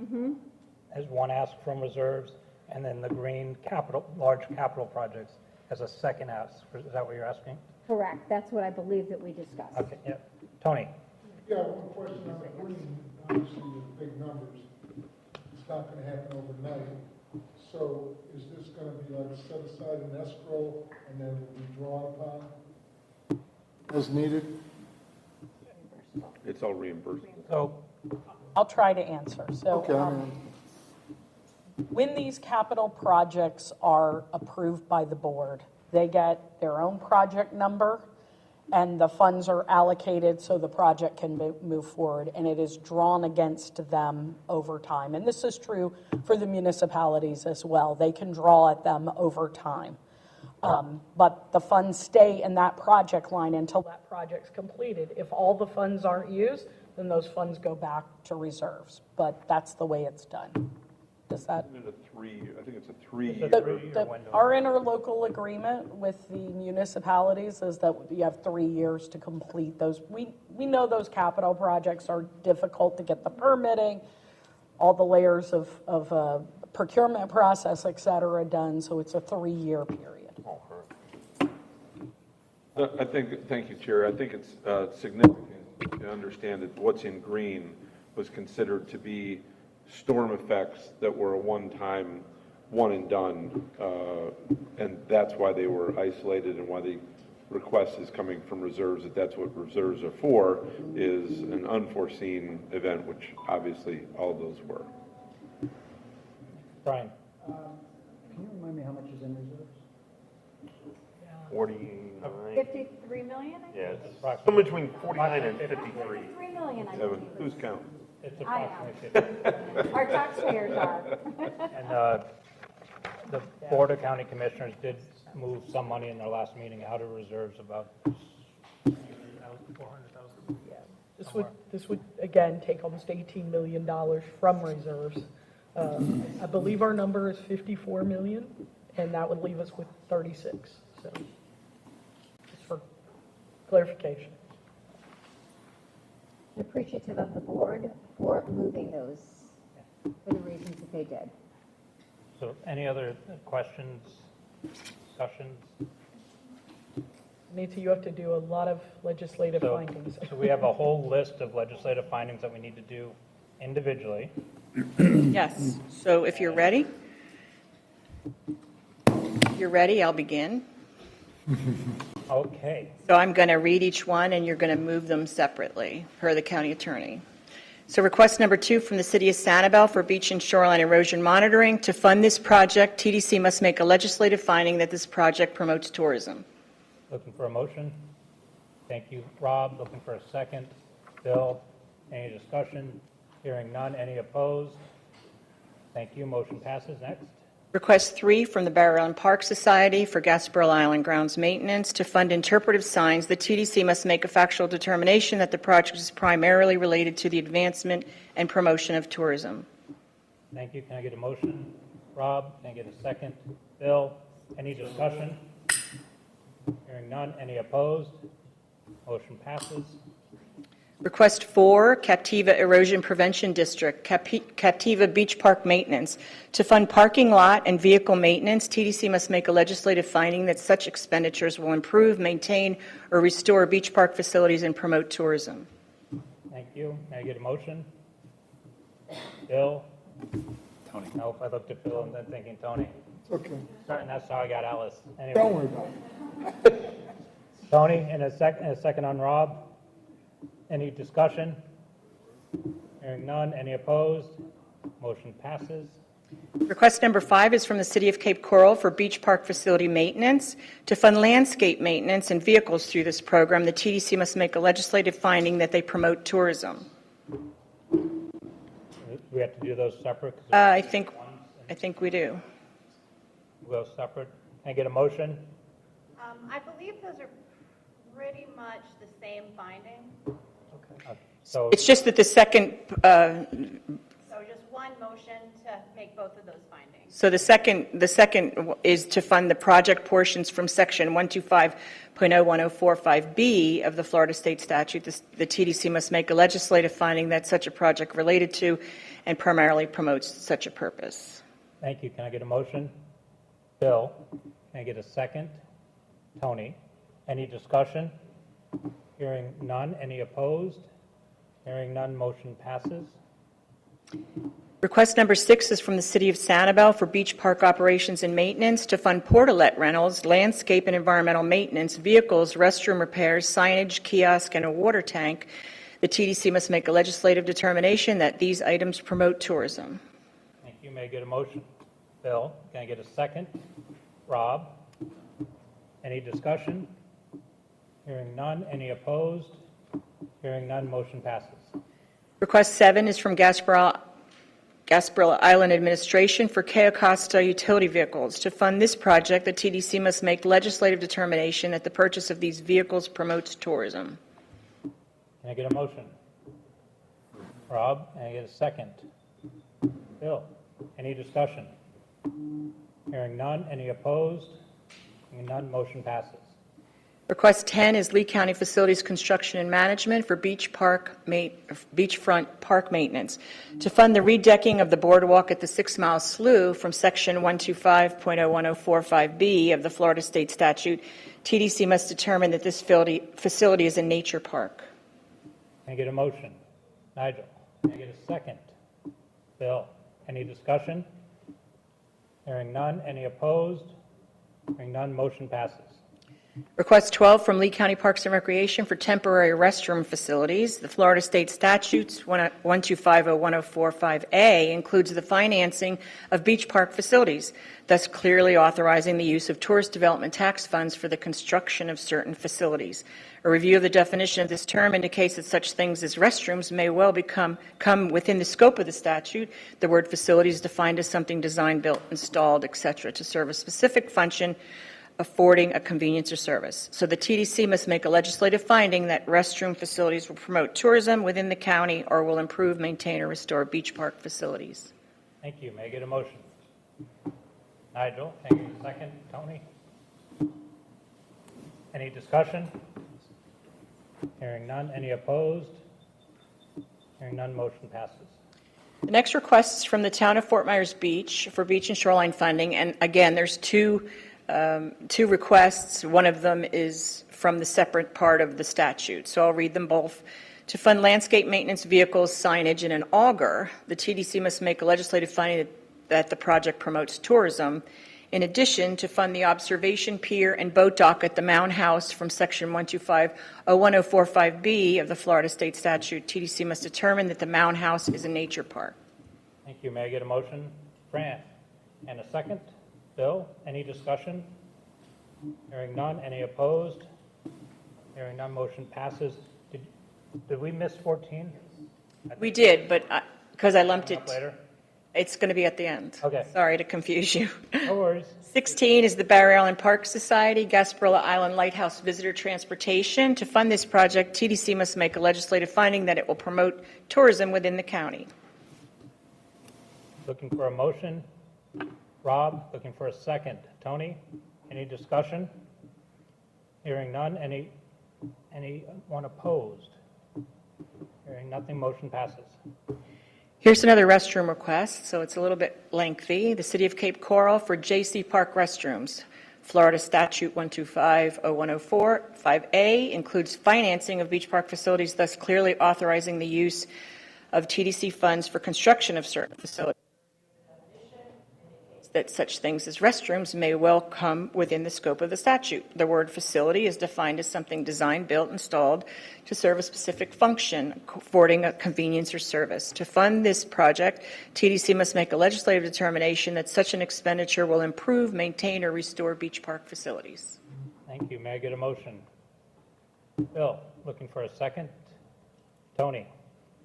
as one ask from reserves, and then the green large capital projects as a second ask. Is that what you're asking? Correct. That's what I believe that we discussed. Okay, yeah. Tony? Yeah, one question on the green, obviously with big numbers, it's not gonna happen overnight. So is this gonna be like set aside in escrow and then will be drawn upon as needed? It's all reimbursed. So, I'll try to answer. So Okay, when these capital projects are approved by the board, they get their own project number, and the funds are allocated so the project can move forward, and it is drawn against them over time. And this is true for the municipalities as well. They can draw at them over time. But the funds stay in that project line until that project's completed. If all the funds aren't used, then those funds go back to reserves. But that's the way it's done. Does that? I think it's a 3-year. Our interlocal agreement with the municipalities is that you have 3 years to complete those. We know those capital projects are difficult to get the permitting, all the layers of procurement process, et cetera, done, so it's a 3-year period. Thank you, Chair. I think it's significant to understand that what's in green was considered to be storm effects that were a one-time, one and done, and that's why they were isolated and why the request is coming from reserves, that's what reserves are for, is an unforeseen event, which obviously all of those were. Brian? Can you remind me how much is in reserves? 49. 53 million, I think? Yeah, it's somewhere between 49 and 53. 53 million, I Yeah, think. but who's counting? It's I approximately 50. am. Our taxpayers are. And the Board of County Commissioners did move some money in their last meeting out of reserves, about 400,000. This would, again, take almost $18 million from reserves. I believe our number is 54 million, and that would leave us with 36, so just for clarification. Appreciative of the board for moving those for the reasons that they did. So any other questions, discussions? Anita, you have to do a lot of legislative findings. So we have a whole list of legislative findings that we need to do individually. Yes, so if you're ready, I'll begin. Okay. So I'm going to read each one, and you're going to move them separately, per the county attorney. So request number 2 from the city of Sanibel for beach and shoreline erosion monitoring. To fund this project, TDC must make a legislative finding that this project promotes tourism. Looking for a motion? Thank you, Rob. Looking for a second. Bill, any discussion? Hearing none. Any opposed? Thank you. Motion passes. Next. Request 3 from the Barrow Island Park Society for Gasparilla Island grounds maintenance. To fund interpretive signs, the TDC must make a factual determination that the project is primarily related to the advancement and promotion of tourism. Thank you. Can I get a motion? Rob, can I get a second? Bill, any discussion? Hearing none. Any opposed? Motion passes. Request 4, Captiva Erosion Prevention District, Captiva Beach Park Maintenance. To fund parking lot and vehicle maintenance, TDC must make a legislative finding that such expenditures will improve, maintain, or restore beach park facilities and promote tourism. Thank you. May I get a motion? Bill? Tony. Nope, I looked at Bill and then thinking Tony. It's okay. And that's how I got Alice. Anyway. Don't worry about it. Tony, and a second on Rob. Any discussion? Hearing none. Any opposed? Motion passes. Request number 5 is from the City of Cape Coral for beach park facility maintenance. To fund landscape maintenance and vehicles through this program, the TDC must make a legislative finding that they promote tourism. We have to do those separate? I think we do. We'll go separate. Can I get a motion? I believe those are pretty much the same finding. So It's just that the second, So just one motion to make both of those findings. so the second is to fund the project portions from section 125.01045B of the Florida State Statute. The TDC must make a legislative finding that such a project related to and primarily promotes such a purpose. thank you. Can I get a motion? Bill, can I get a second? Tony, any discussion? Hearing none. Any opposed? Hearing none. Motion passes. Request number 6 is from the City of Sanibel for beach park operations and maintenance to fund portalet rentals, landscape and environmental maintenance, vehicles, restroom repairs, signage, kiosk, and a water tank. The TDC must make a legislative determination that these items promote tourism. Thank you. May I get a motion? Bill, can I get a second? Rob, any discussion? Hearing none. Any opposed? Hearing none. Motion passes. Request 7 is from Gasparilla Island Administration for Cayo Costa utility vehicles. To fund this project, the TDC must make legislative determination that the purchase of these vehicles promotes tourism. Can I get a motion? Rob, can I get a second? Bill, any discussion? Hearing none. Any opposed? Hearing none. Motion passes. Request 10 is Lee County Facilities Construction and Management for beachfront park maintenance. To fund the redecking of the boardwalk at the 6 Mile Slough from section 125.01045B of the Florida State Statute, TDC must determine that this facility is a nature park. Can I get a motion? Nigel, can I get a second? Bill, any discussion? Hearing none. Any opposed? Hearing none. Motion passes. Request 12 from Lee County Parks and Recreation for temporary restroom facilities. The Florida State Statutes 125.01045A includes the financing of beach park facilities, thus clearly authorizing the use of tourist development tax funds for the construction of certain facilities. A review of the definition of this term indicates that such things as restrooms may well come within the scope of the statute. The word facility is defined as something designed, built, installed, etc., to serve a specific function, affording a convenience or service. So the TDC must make a legislative finding that restroom facilities will promote tourism within the county or will improve, maintain, or restore beach park facilities. Thank you. May I get a motion? Nigel, can I get a second? Tony? Any discussion? Hearing none. Any opposed? Hearing none. Motion passes. The next request is from the town of Fort Myers Beach for beach and shoreline funding. And again, there's two requests. One of them is from the separate part of the statute, so I'll read them both. To fund landscape maintenance, vehicles, signage, and an auger, the TDC must make a legislative finding that the project promotes tourism. In addition, to fund the observation pier and boat dock at the Mound House from section 125.01045B of the Florida State Statute, TDC must determine that the Mound House is a nature park. Thank you. May I get a motion? Fran, and a second? Bill, any discussion? Hearing none. Any opposed? Hearing none. Motion passes. Did we miss 14? We did, but because I lumped it, Later? it's going to be at the end. Okay. Sorry to confuse you. No worries. 16 is the Barry Island Park Society, Gasparilla Island Lighthouse Visitor Transportation. To fund this project, TDC must make a legislative finding that it will promote tourism within the county. Looking for a motion. Rob, looking for a second. Tony, any discussion? Hearing none. Anyone opposed? Hearing nothing. Motion passes. Here's another restroom request, so it's a little bit lengthy. The City of Cape Coral for J.C. Park restrooms. Florida Statute 125.01045A includes financing of beach park facilities, thus clearly authorizing the use of TDC funds for construction of certain facilities. that such things as restrooms may well come within the scope of the statute. The word facility is defined as something designed, built, installed to serve a specific function, affording a convenience or service. To fund this project, TDC must make a legislative determination that such an expenditure will improve, maintain, or restore beach park facilities. Thank you. May I get a motion? Bill, looking for a second. Tony,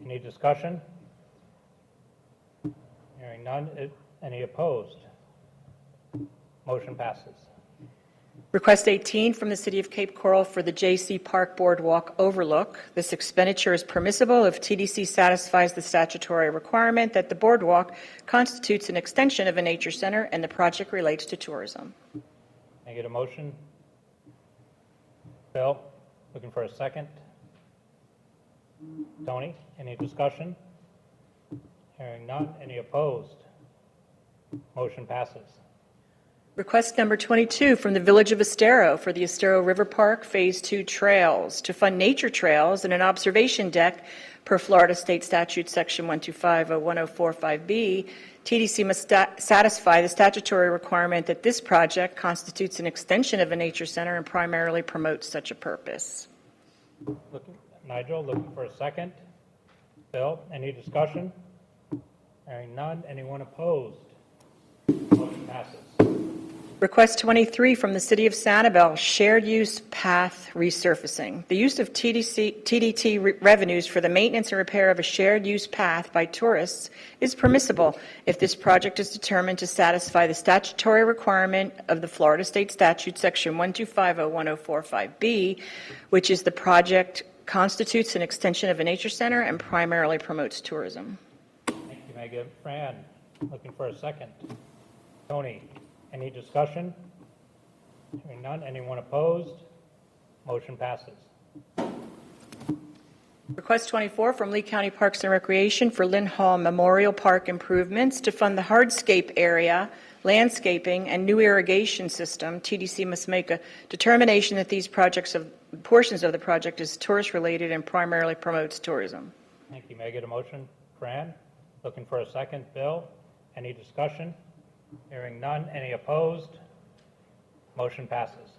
any discussion? Hearing none. Any opposed? Motion passes. Request 18 from the City of Cape Coral for the J.C. Park Boardwalk Overlook. This expenditure is permissible if TDC satisfies the statutory requirement that the boardwalk constitutes an extension of a nature center and the project relates to tourism. Can I get a motion? Bill, looking for a second. Tony, any discussion? Hearing none. Any opposed? Motion passes. Request number 22 from the Village of Estero for the Estero River Park Phase 2 trails to fund nature trails and an observation deck per Florida State Statute Section 125.01045B. TDC must satisfy the statutory requirement that this project constitutes an extension of a nature center and primarily promotes such a purpose. Nigel, looking for a second. Bill, any discussion? Hearing none. Anyone opposed? Motion passes. Request 23 from the City of Sanibel, shared use path resurfacing. The use of TDT revenues for the maintenance and repair of a shared use path by tourists is permissible if this project is determined to satisfy the statutory requirement of the Florida State Statute Section 125.01045B, which is the project constitutes an extension of a nature center and primarily promotes tourism. Thank you, Megan. Fran, looking for a second. Tony, any discussion? Hearing none. Anyone opposed? Motion passes. Request 24 from Lee County Parks and Recreation for Lynn Hall Memorial Park improvements to fund the hardscape area, landscaping, and new irrigation system. TDC must make a determination that these portions of the project is tourist-related and primarily promotes tourism. Thank you. May I get a motion? Fran, looking for a second. Bill, any discussion? Hearing none. Any opposed? Motion passes.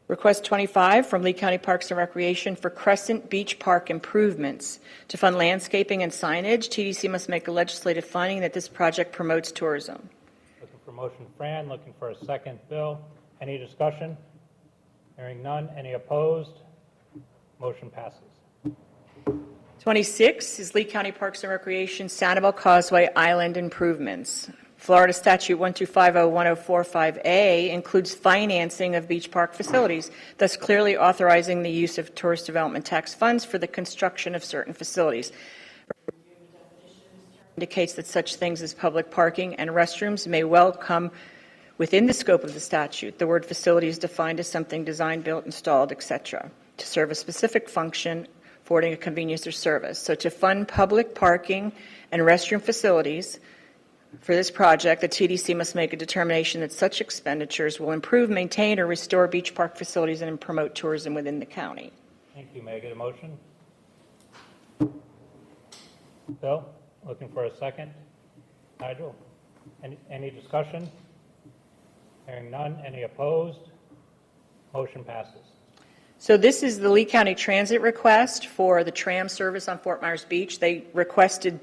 Request 25 from Lee County Parks and Recreation for Crescent Beach Park improvements. To fund landscaping and signage, TDC must make a legislative finding that this project promotes tourism. Looking for motion, Fran. Looking for a second. Bill, any discussion? Hearing none. Any opposed? Motion passes. 26 is Lee County Parks and Recreation Sanibel Causeway Island improvements. Florida Statute 125.01045A includes financing of beach park facilities, thus clearly authorizing the use of tourist development tax funds for the construction of certain facilities. Indicates that such things as public parking and restrooms may well come within the scope of the statute. The word facility is defined as something designed, built, installed, etc., to serve a specific function, affording a convenience or service. So to fund public parking and restroom facilities for this project, the TDC must make a determination that such expenditures will improve, maintain, or restore beach park facilities and promote tourism within the county. Thank you. May I get a motion? Bill, looking for a second. Nigel, any discussion? Hearing none. Any opposed? Motion passes. So this is the Lee County Transit request for the tram service on Fort Myers Beach. They requested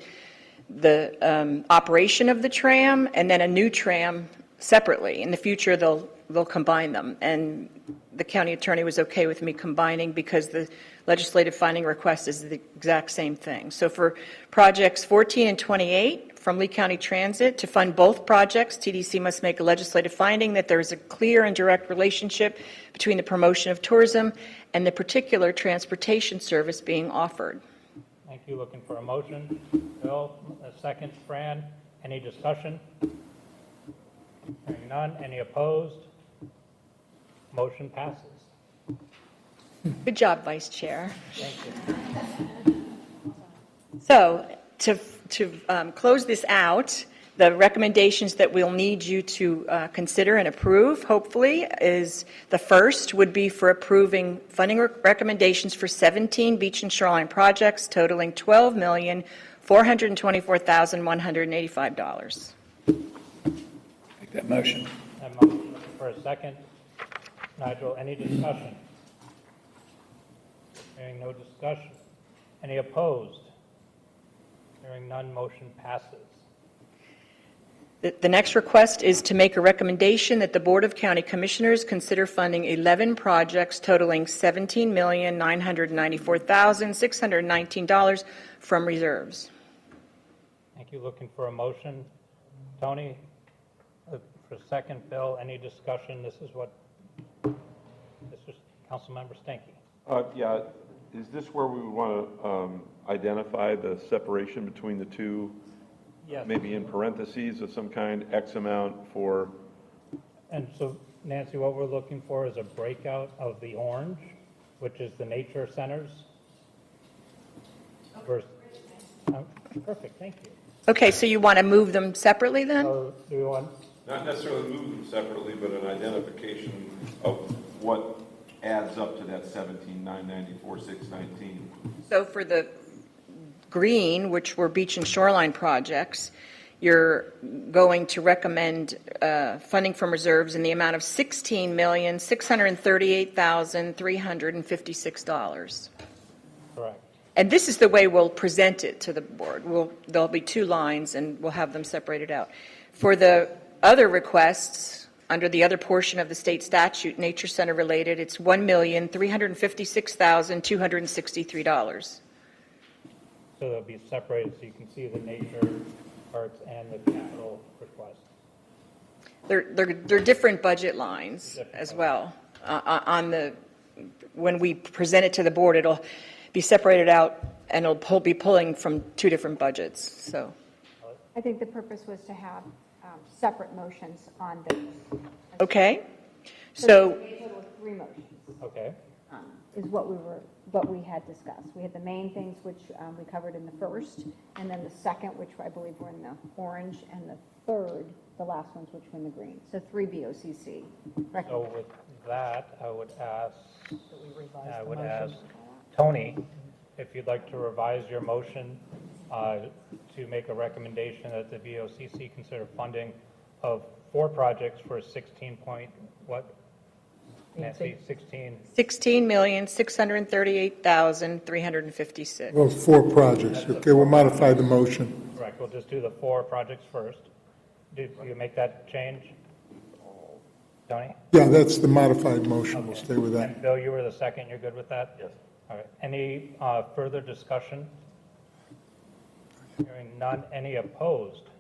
the operation of the tram and then a new tram separately. In the future, they'll combine them. And the county attorney was okay with me combining because the legislative finding request is the exact same thing. So for projects 14 and 28 from Lee County Transit, to fund both projects, TDC must make a legislative finding that there is a clear and direct relationship between the promotion of tourism and the particular transportation service being offered. Thank you. Looking for a motion. Bill, a second. Fran, any discussion? Hearing none. Any opposed? Motion passes. Good job, Vice Chair. Thank you. So to close this out, the recommendations that we'll need you to consider and approve, hopefully, is the first would be for approving funding recommendations for 17 beach and shoreline projects totaling $12,424,185. That motion. That motion for a second. Nigel, any discussion? Hearing no discussion. Any opposed? Hearing none, motion passes. The next request is to make a recommendation that the Board of County Commissioners consider funding 11 projects totaling $17,994,619 from reserves. Thank you. Looking for a motion. Tony, for a second. Bill, any discussion? This is Councilmember Stanky. Yeah, is this where we would want to identify the separation between the two? Yes. Maybe in parentheses of some kind, X amount for... And so, Nancy, what we're looking for is a breakout of the orange, which is the nature centers. Perfect, thank you. Okay, so you want to move them separately then? So, do we want... Not necessarily move them separately, but an identification of what adds up to that 17,994,619. So for the green, which were beach and shoreline projects, you're going to recommend funding from reserves in the amount of $16,638,356. Correct. And this is the way we'll present it to the board. There'll be two lines, and we'll have them separated out. For the other requests, under the other portion of the state statute, nature center related, it's $1,356,263. So they'll be separated so you can see the nature parts and the capital request. They're different budget lines as well. When we present it to the board, it'll be separated out, and it'll be pulling from two different budgets. So, I think the purpose was to have separate motions on those. okay. So a total of 3 motions. Okay. Is what we had discussed. We had the main things which we covered in the first, and then the second, which I believe were in the orange, and the third, the last ones, which were in the green. So 3 BOCC. So with that, I would ask Tony, if you'd like to revise your motion to make a recommendation that the BOCC consider funding of 4 projects for 16 point, what? Nancy, 16. $16,638,356. Those 4 projects. Okay, we'll modify the motion. Correct. We'll just do the 4 projects first. Do you make that change, Tony? Yeah, that's the modified motion. We'll stay with that. And Bill, you were the second. You're good with that? Yes. All right. Any further discussion? Hearing none. Any opposed?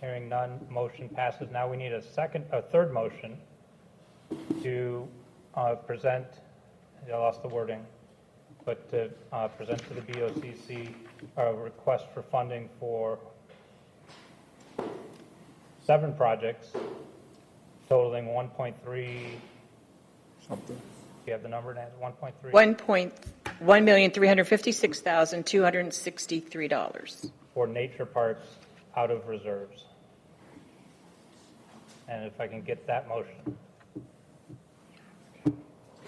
Hearing none. Motion passes. Now we need a third motion to present, I lost the wording, but to present to the BOCC a request for funding for 7 projects totaling 1.3 something. Do you have the number, Nancy? 1.3? $1,356,263 for nature parks out of reserves. And if I can get that motion.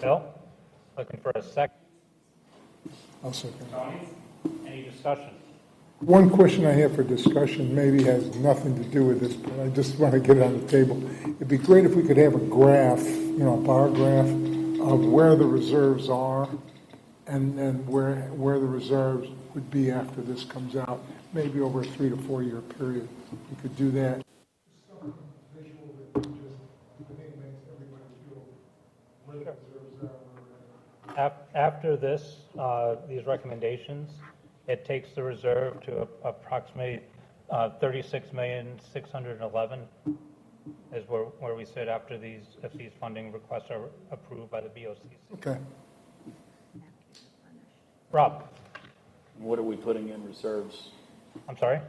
Bill, looking for a second. I'll second. Tony, any discussion? One question I have for discussion maybe has nothing to do with this, but I just want to get it on the table. It'd be great if we could have a graph, a bar graph of where the reserves are and then where the reserves would be after this comes out, maybe over a 3 to 4 year period. We could do that. After this, these recommendations, it takes the reserve to approximately $36,611,000 is where we sit after if these funding requests are approved by the BOCC. Okay. Rob? What are we putting in reserves? I'm sorry?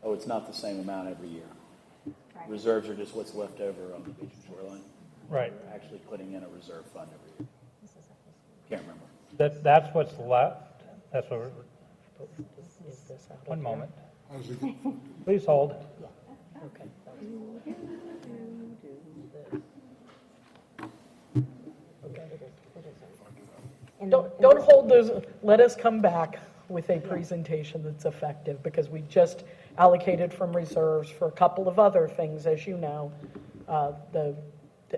Oh, it's not the same amount every year. Reserves are just what's left over on the beach and shoreline. Right. We're actually putting in a reserve fund every year. Can't remember. That's what's left. That's what one moment. Please hold. Okay. Don't hold those, let us come back with a presentation that's effective, because we just allocated from reserves for a couple of other things, as you know.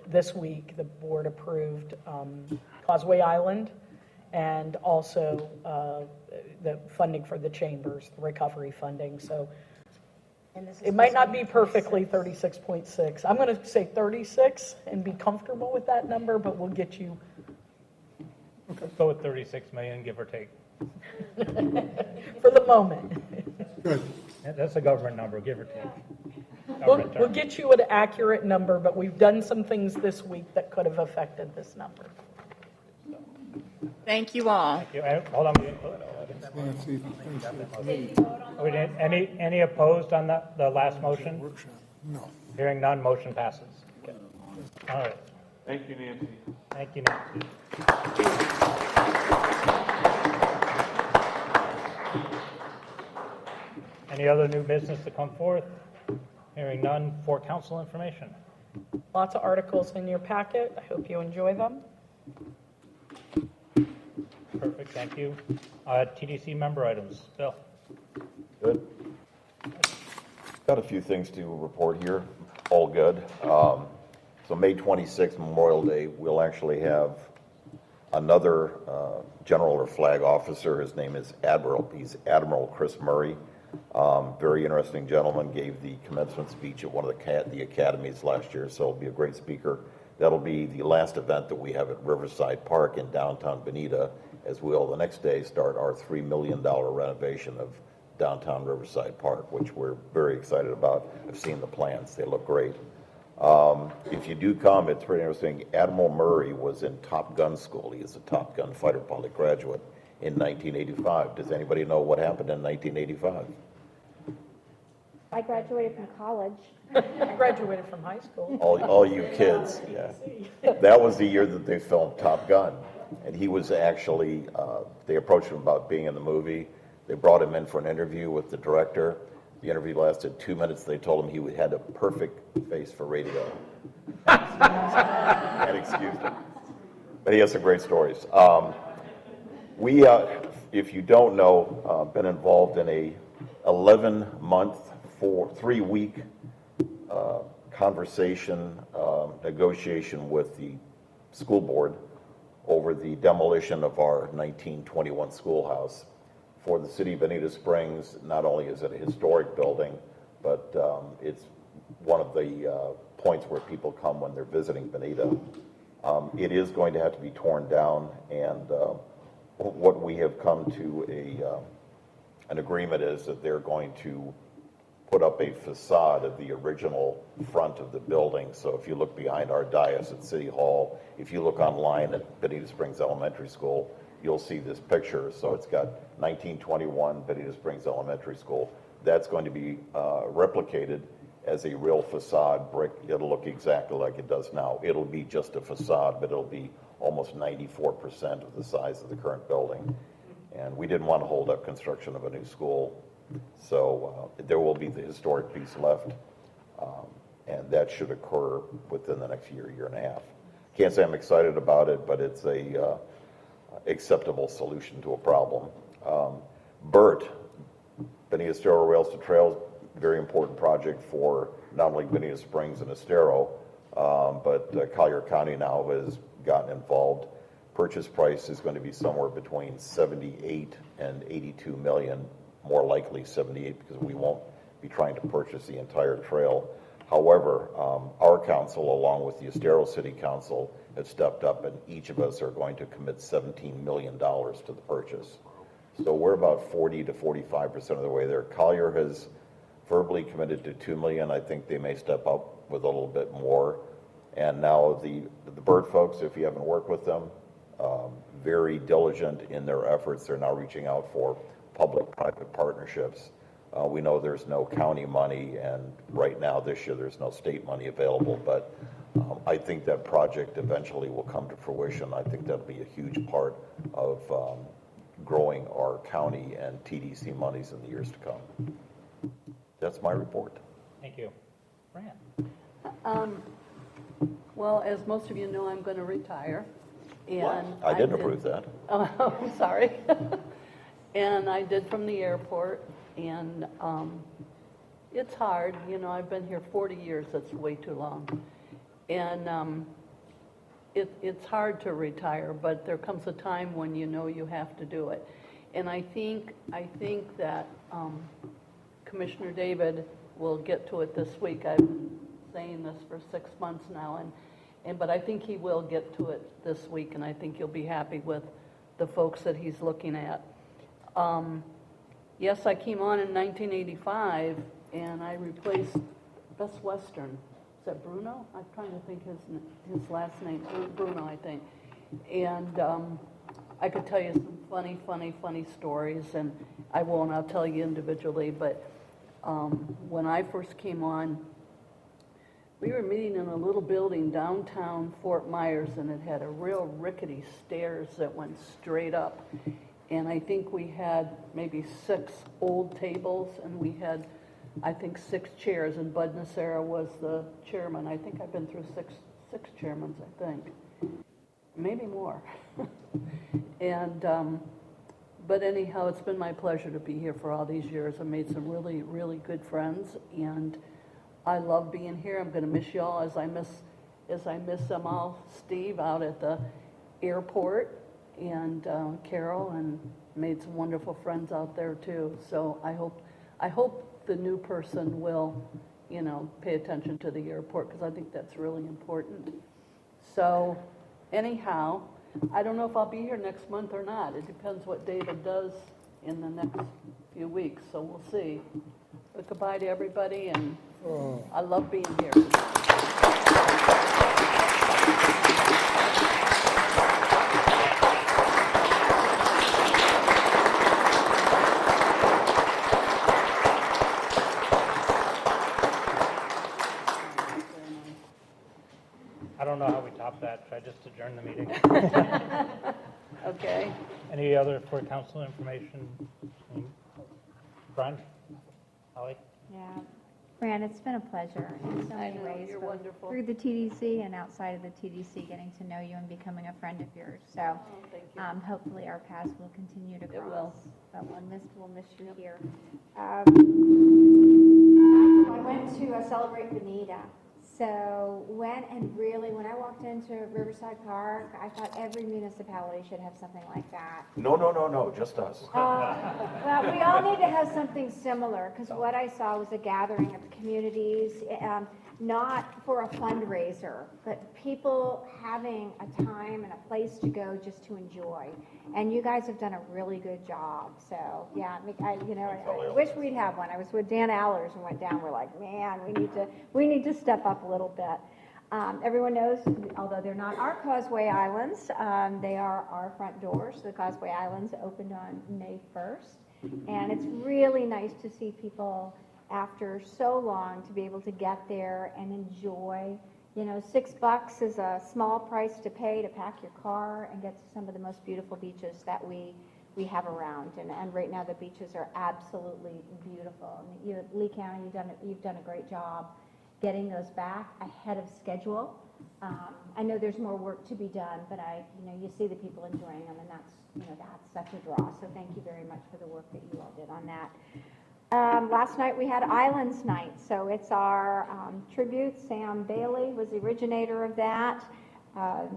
This week, the board approved Causeway Island and also the funding for the chambers, the recovery funding. So it might not be perfectly 36.6. I'm going to say 36 and be comfortable with that number, but we'll get you. Let's go with 36 million, give or take. For the moment. Good. That's a government number, give or take. We'll get you an accurate number, but we've done some things this week that could have affected this number. Thank you all. Thank you. Hold on. Any opposed on the last motion? No. Hearing none, motion passes. Okay. All right. Thank you, Nancy. Thank you, Nancy. Any other new business to come forth? Hearing none, for council information. Lots of articles in your packet. I hope you enjoy them. Perfect, thank you. TDC member items. Bill? Good. Got a few things to report here. All good. So May 26th, Memorial Day, we'll actually have another general or flag officer. His name is Admiral. He's Admiral Chris Murray. Very interesting gentleman, gave the commencement speech at one of the academies last year, so he'll be a great speaker. That'll be the last event that we have at Riverside Park in downtown Bonita, as we'll the next day start our $3 million renovation of downtown Riverside Park, which we're very excited about. I've seen the plans, they look great. If you do come, it's pretty interesting. Admiral Murray was in Top Gun school. He is a Top Gun fighter pilot graduate in 1985. Does anybody know what happened in 1985? I graduated from college. I graduated from high school. All you kids, yeah. That was the year that they filmed Top Gun. And he was actually, they approached him about being in the movie. They brought him in for an interview with the director. The interview lasted 2 minutes. They told him he had a perfect face for radio. And excused him. But he has some great stories. We, if you don't know, been involved in a 11-month, 3-week conversation, negotiation with the school board over the demolition of our 1921 schoolhouse. For the city of Bonita Springs, not only is it a historic building, but it's one of the points where people come when they're visiting Bonita. It is going to have to be torn down, and what we have come to an agreement is that they're going to put up a facade of the original front of the building. So if you look behind our dais at City Hall, if you look online at Bonita Springs Elementary School, you'll see this picture. So it's got 1921 Bonita Springs Elementary School. That's going to be replicated as a real facade brick. It'll look exactly like it does now. It'll be just a facade, but it'll be almost 94% of the size of the current building. And we didn't want to hold up construction of a new school. So there will be the historic piece left, and that should occur within the next year, year and a half. Can't say I'm excited about it, but it's a acceptable solution to a problem. BERT, Bonita Estero Rails to Trails, very important project for not only Bonita Springs and Estero, but Collier County now has gotten involved. Purchase price is going to be somewhere between 78 and 82 million, more likely 78 because we won't be trying to purchase the entire trail. However, our council, along with the Estero City Council, have stepped up, and each of us are going to commit $17 million to the purchase. So we're about 40 to 45% of the way there. Collier has verbally committed to $2 million. I think they may step up with a little bit more. And now the BERT folks, if you haven't worked with them, very diligent in their efforts. They're now reaching out for public-private partnerships. We know there's no county money, and right now this year there's no state money available, but I think that project eventually will come to fruition. I think that'll be a huge part of growing our county and TDC monies in the years to come. That's my report. Thank you. Fran? Well, as most of you know, I'm going to retire. And I didn't approve that. Oh, I'm sorry. And I did from the airport, and it's hard, you know, I've been here 40 years, that's way too long. And it's hard to retire, but there comes a time when you know you have to do it. And I think that Commissioner David will get to it this week. I've been saying this for 6 months now, but I think he will get to it this week, and I think he'll be happy with the folks that he's looking at. Yes, I came on in 1985, and I replaced Best Western. Is that Bruno? I'm trying to think his last name. Bruno, I think. And I could tell you some funny stories, and I won't. I'll tell you individually. But when I first came on, we were meeting in a little building downtown Fort Myers, and it had a real rickety stairs that went straight up. And I think we had maybe 6 old tables, and we had, I think, 6 chairs, and Bud Nacera was the chairman. I think I've been through six chairmans, I think. Maybe more. And, but anyhow, it's been my pleasure to be here for all these years. I've made some really, really good friends, and I love being here. I'm going to miss y'all as I miss them all, Steve out at the airport, and Carol, and made some wonderful friends out there too. So I hope the new person will, you know, pay attention to the airport, because I think that's really important. So anyhow, I don't know if I'll be here next month or not. It depends what David does in the next few weeks, so we'll see. But goodbye to everybody, and I love being here. I don't know how we top that. Should I just adjourn the meeting? Okay. Any other for council information? Brian? Holly? Yeah. Fran, it's been a pleasure in so many ways. You're wonderful. Through the TDC and outside of the TDC, getting to know you and becoming a friend of yours. So thank you. Hopefully our paths will continue to cross. It will. But we'll miss you here. I went to celebrate Bonita. So when I walked into Riverside Park, I thought every municipality should have something like that. No, just us. Well, we all need to have something similar, because what I saw was a gathering of communities, not for a fundraiser, but people having a time and a place to go just to enjoy. And you guys have done a really good job. So yeah, I wish we'd have one. I was with Dan Allers and went down. We're like, man, we need to step up a little bit. Everyone knows, although they're not our Causeway Islands, they are our front doors. The Causeway Islands opened on May 1st. And it's really nice to see people after so long to be able to get there and enjoy. You know, $6 is a small price to pay to pack your car and get to some of the most beautiful beaches that we have around. And right now the beaches are absolutely beautiful. Lee County, you've done a great job getting those back ahead of schedule. I know there's more work to be done, but you see the people enjoying them, and that's such a draw. So thank you very much for the work that you all did on that. Last night we had Islands Night, so it's our tribute. Sam Bailey was the originator of that.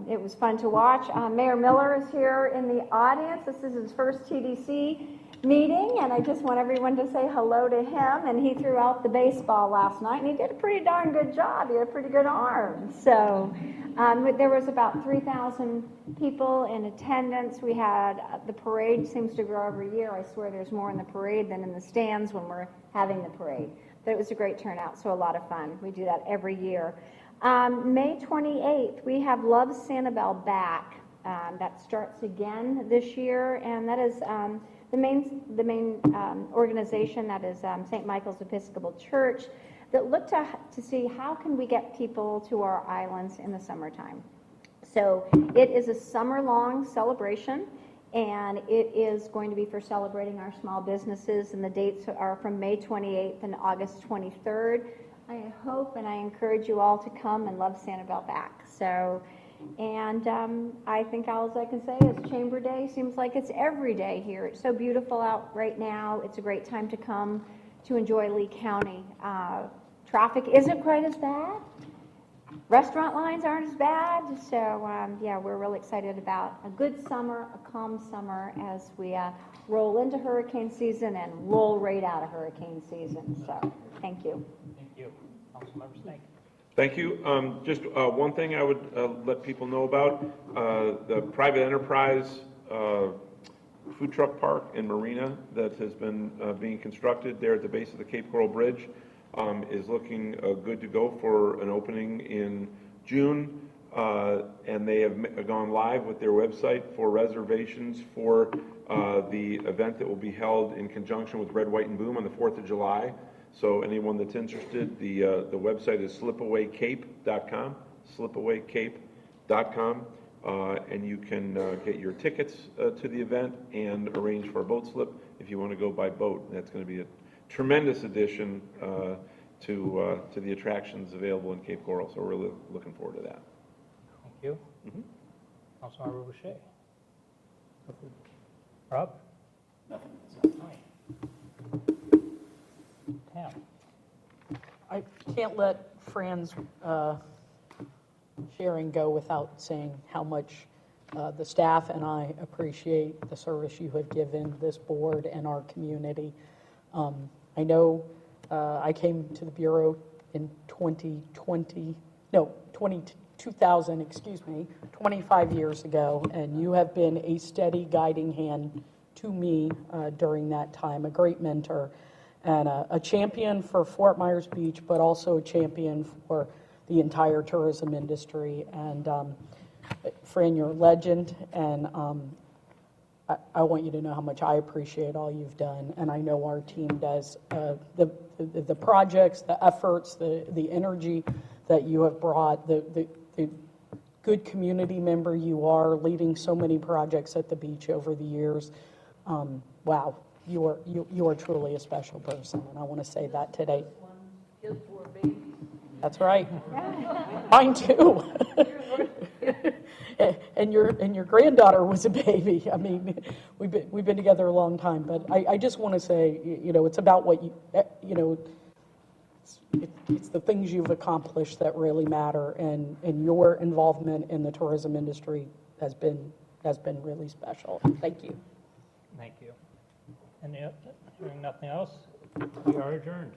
It was fun to watch. Mayor Miller is here in the audience. This is his first TDC meeting, and I just want everyone to say hello to him. And he threw out the baseball last night, and he did a pretty darn good job. He had a pretty good arm. So there was about 3,000 people in attendance. We had the parade seems to grow every year. I swear there's more in the parade than in the stands when we're having the parade. But it was a great turnout, so a lot of fun. We do that every year. May 28th, we have Love Sanibel Back. That starts again this year, and that is the main organization, that is St. Michael's Episcopal Church, that look to see how can we get people to our islands in the summertime. So it is a summer-long celebration, and it is going to be for celebrating our small businesses, and the dates are from May 28th and August 23rd. I hope and I encourage you all to come and love Sanibel back. So, and I think all I can say is Chamber Day seems like it's every day here. It's so beautiful out right now. It's a great time to come to enjoy Lee County. Traffic isn't quite as bad. Restaurant lines aren't as bad. So, yeah, we're really excited about a good summer, a calm summer as we roll into hurricane season and roll right out of hurricane season. So, thank you. Thank you. Councilmember Snake. Thank you. Just one thing I would let people know about, the private enterprise food truck park and marina that has been being constructed there at the base of the Cape Coral Bridge is looking good to go for an opening in June. And they have gone live with their website for reservations for the event that will be held in conjunction with Red, White, and Boom on the 4th of July. So anyone that's interested, the website is slipawaycape.com, slipawaycape.com, and you can get your tickets to the event and arrange for a boat slip if you want to go by boat. That's going to be a tremendous addition to the attractions available in Cape Coral. So we're really looking forward to that. Thank you. Councilmember Boucher. Rob? Nothing. Tam? I can't let Fran's sharing go without saying how much the staff and I appreciate the service you have given this board and our community. I know I came to the Bureau in 2000, 25 years ago, and you have been a steady guiding hand to me during that time, a great mentor, and a champion for Fort Myers Beach, but also a champion for the entire tourism industry. And Fran, you're a legend, and I want you to know how much I appreciate all you've done, and I know our team does. The projects, the efforts, the energy that you have brought, the good community member you are, leading so many projects at the beach over the years. Wow, you are truly a special person, and I want to say that today. Kids were babies. That's right. Mine too. And your granddaughter was a baby. I mean, we've been together a long time, but I just want to say, it's about what it's the things you've accomplished that really matter, and your involvement in the tourism industry has been really special. Thank you. Thank you. And hearing nothing else, we are adjourned.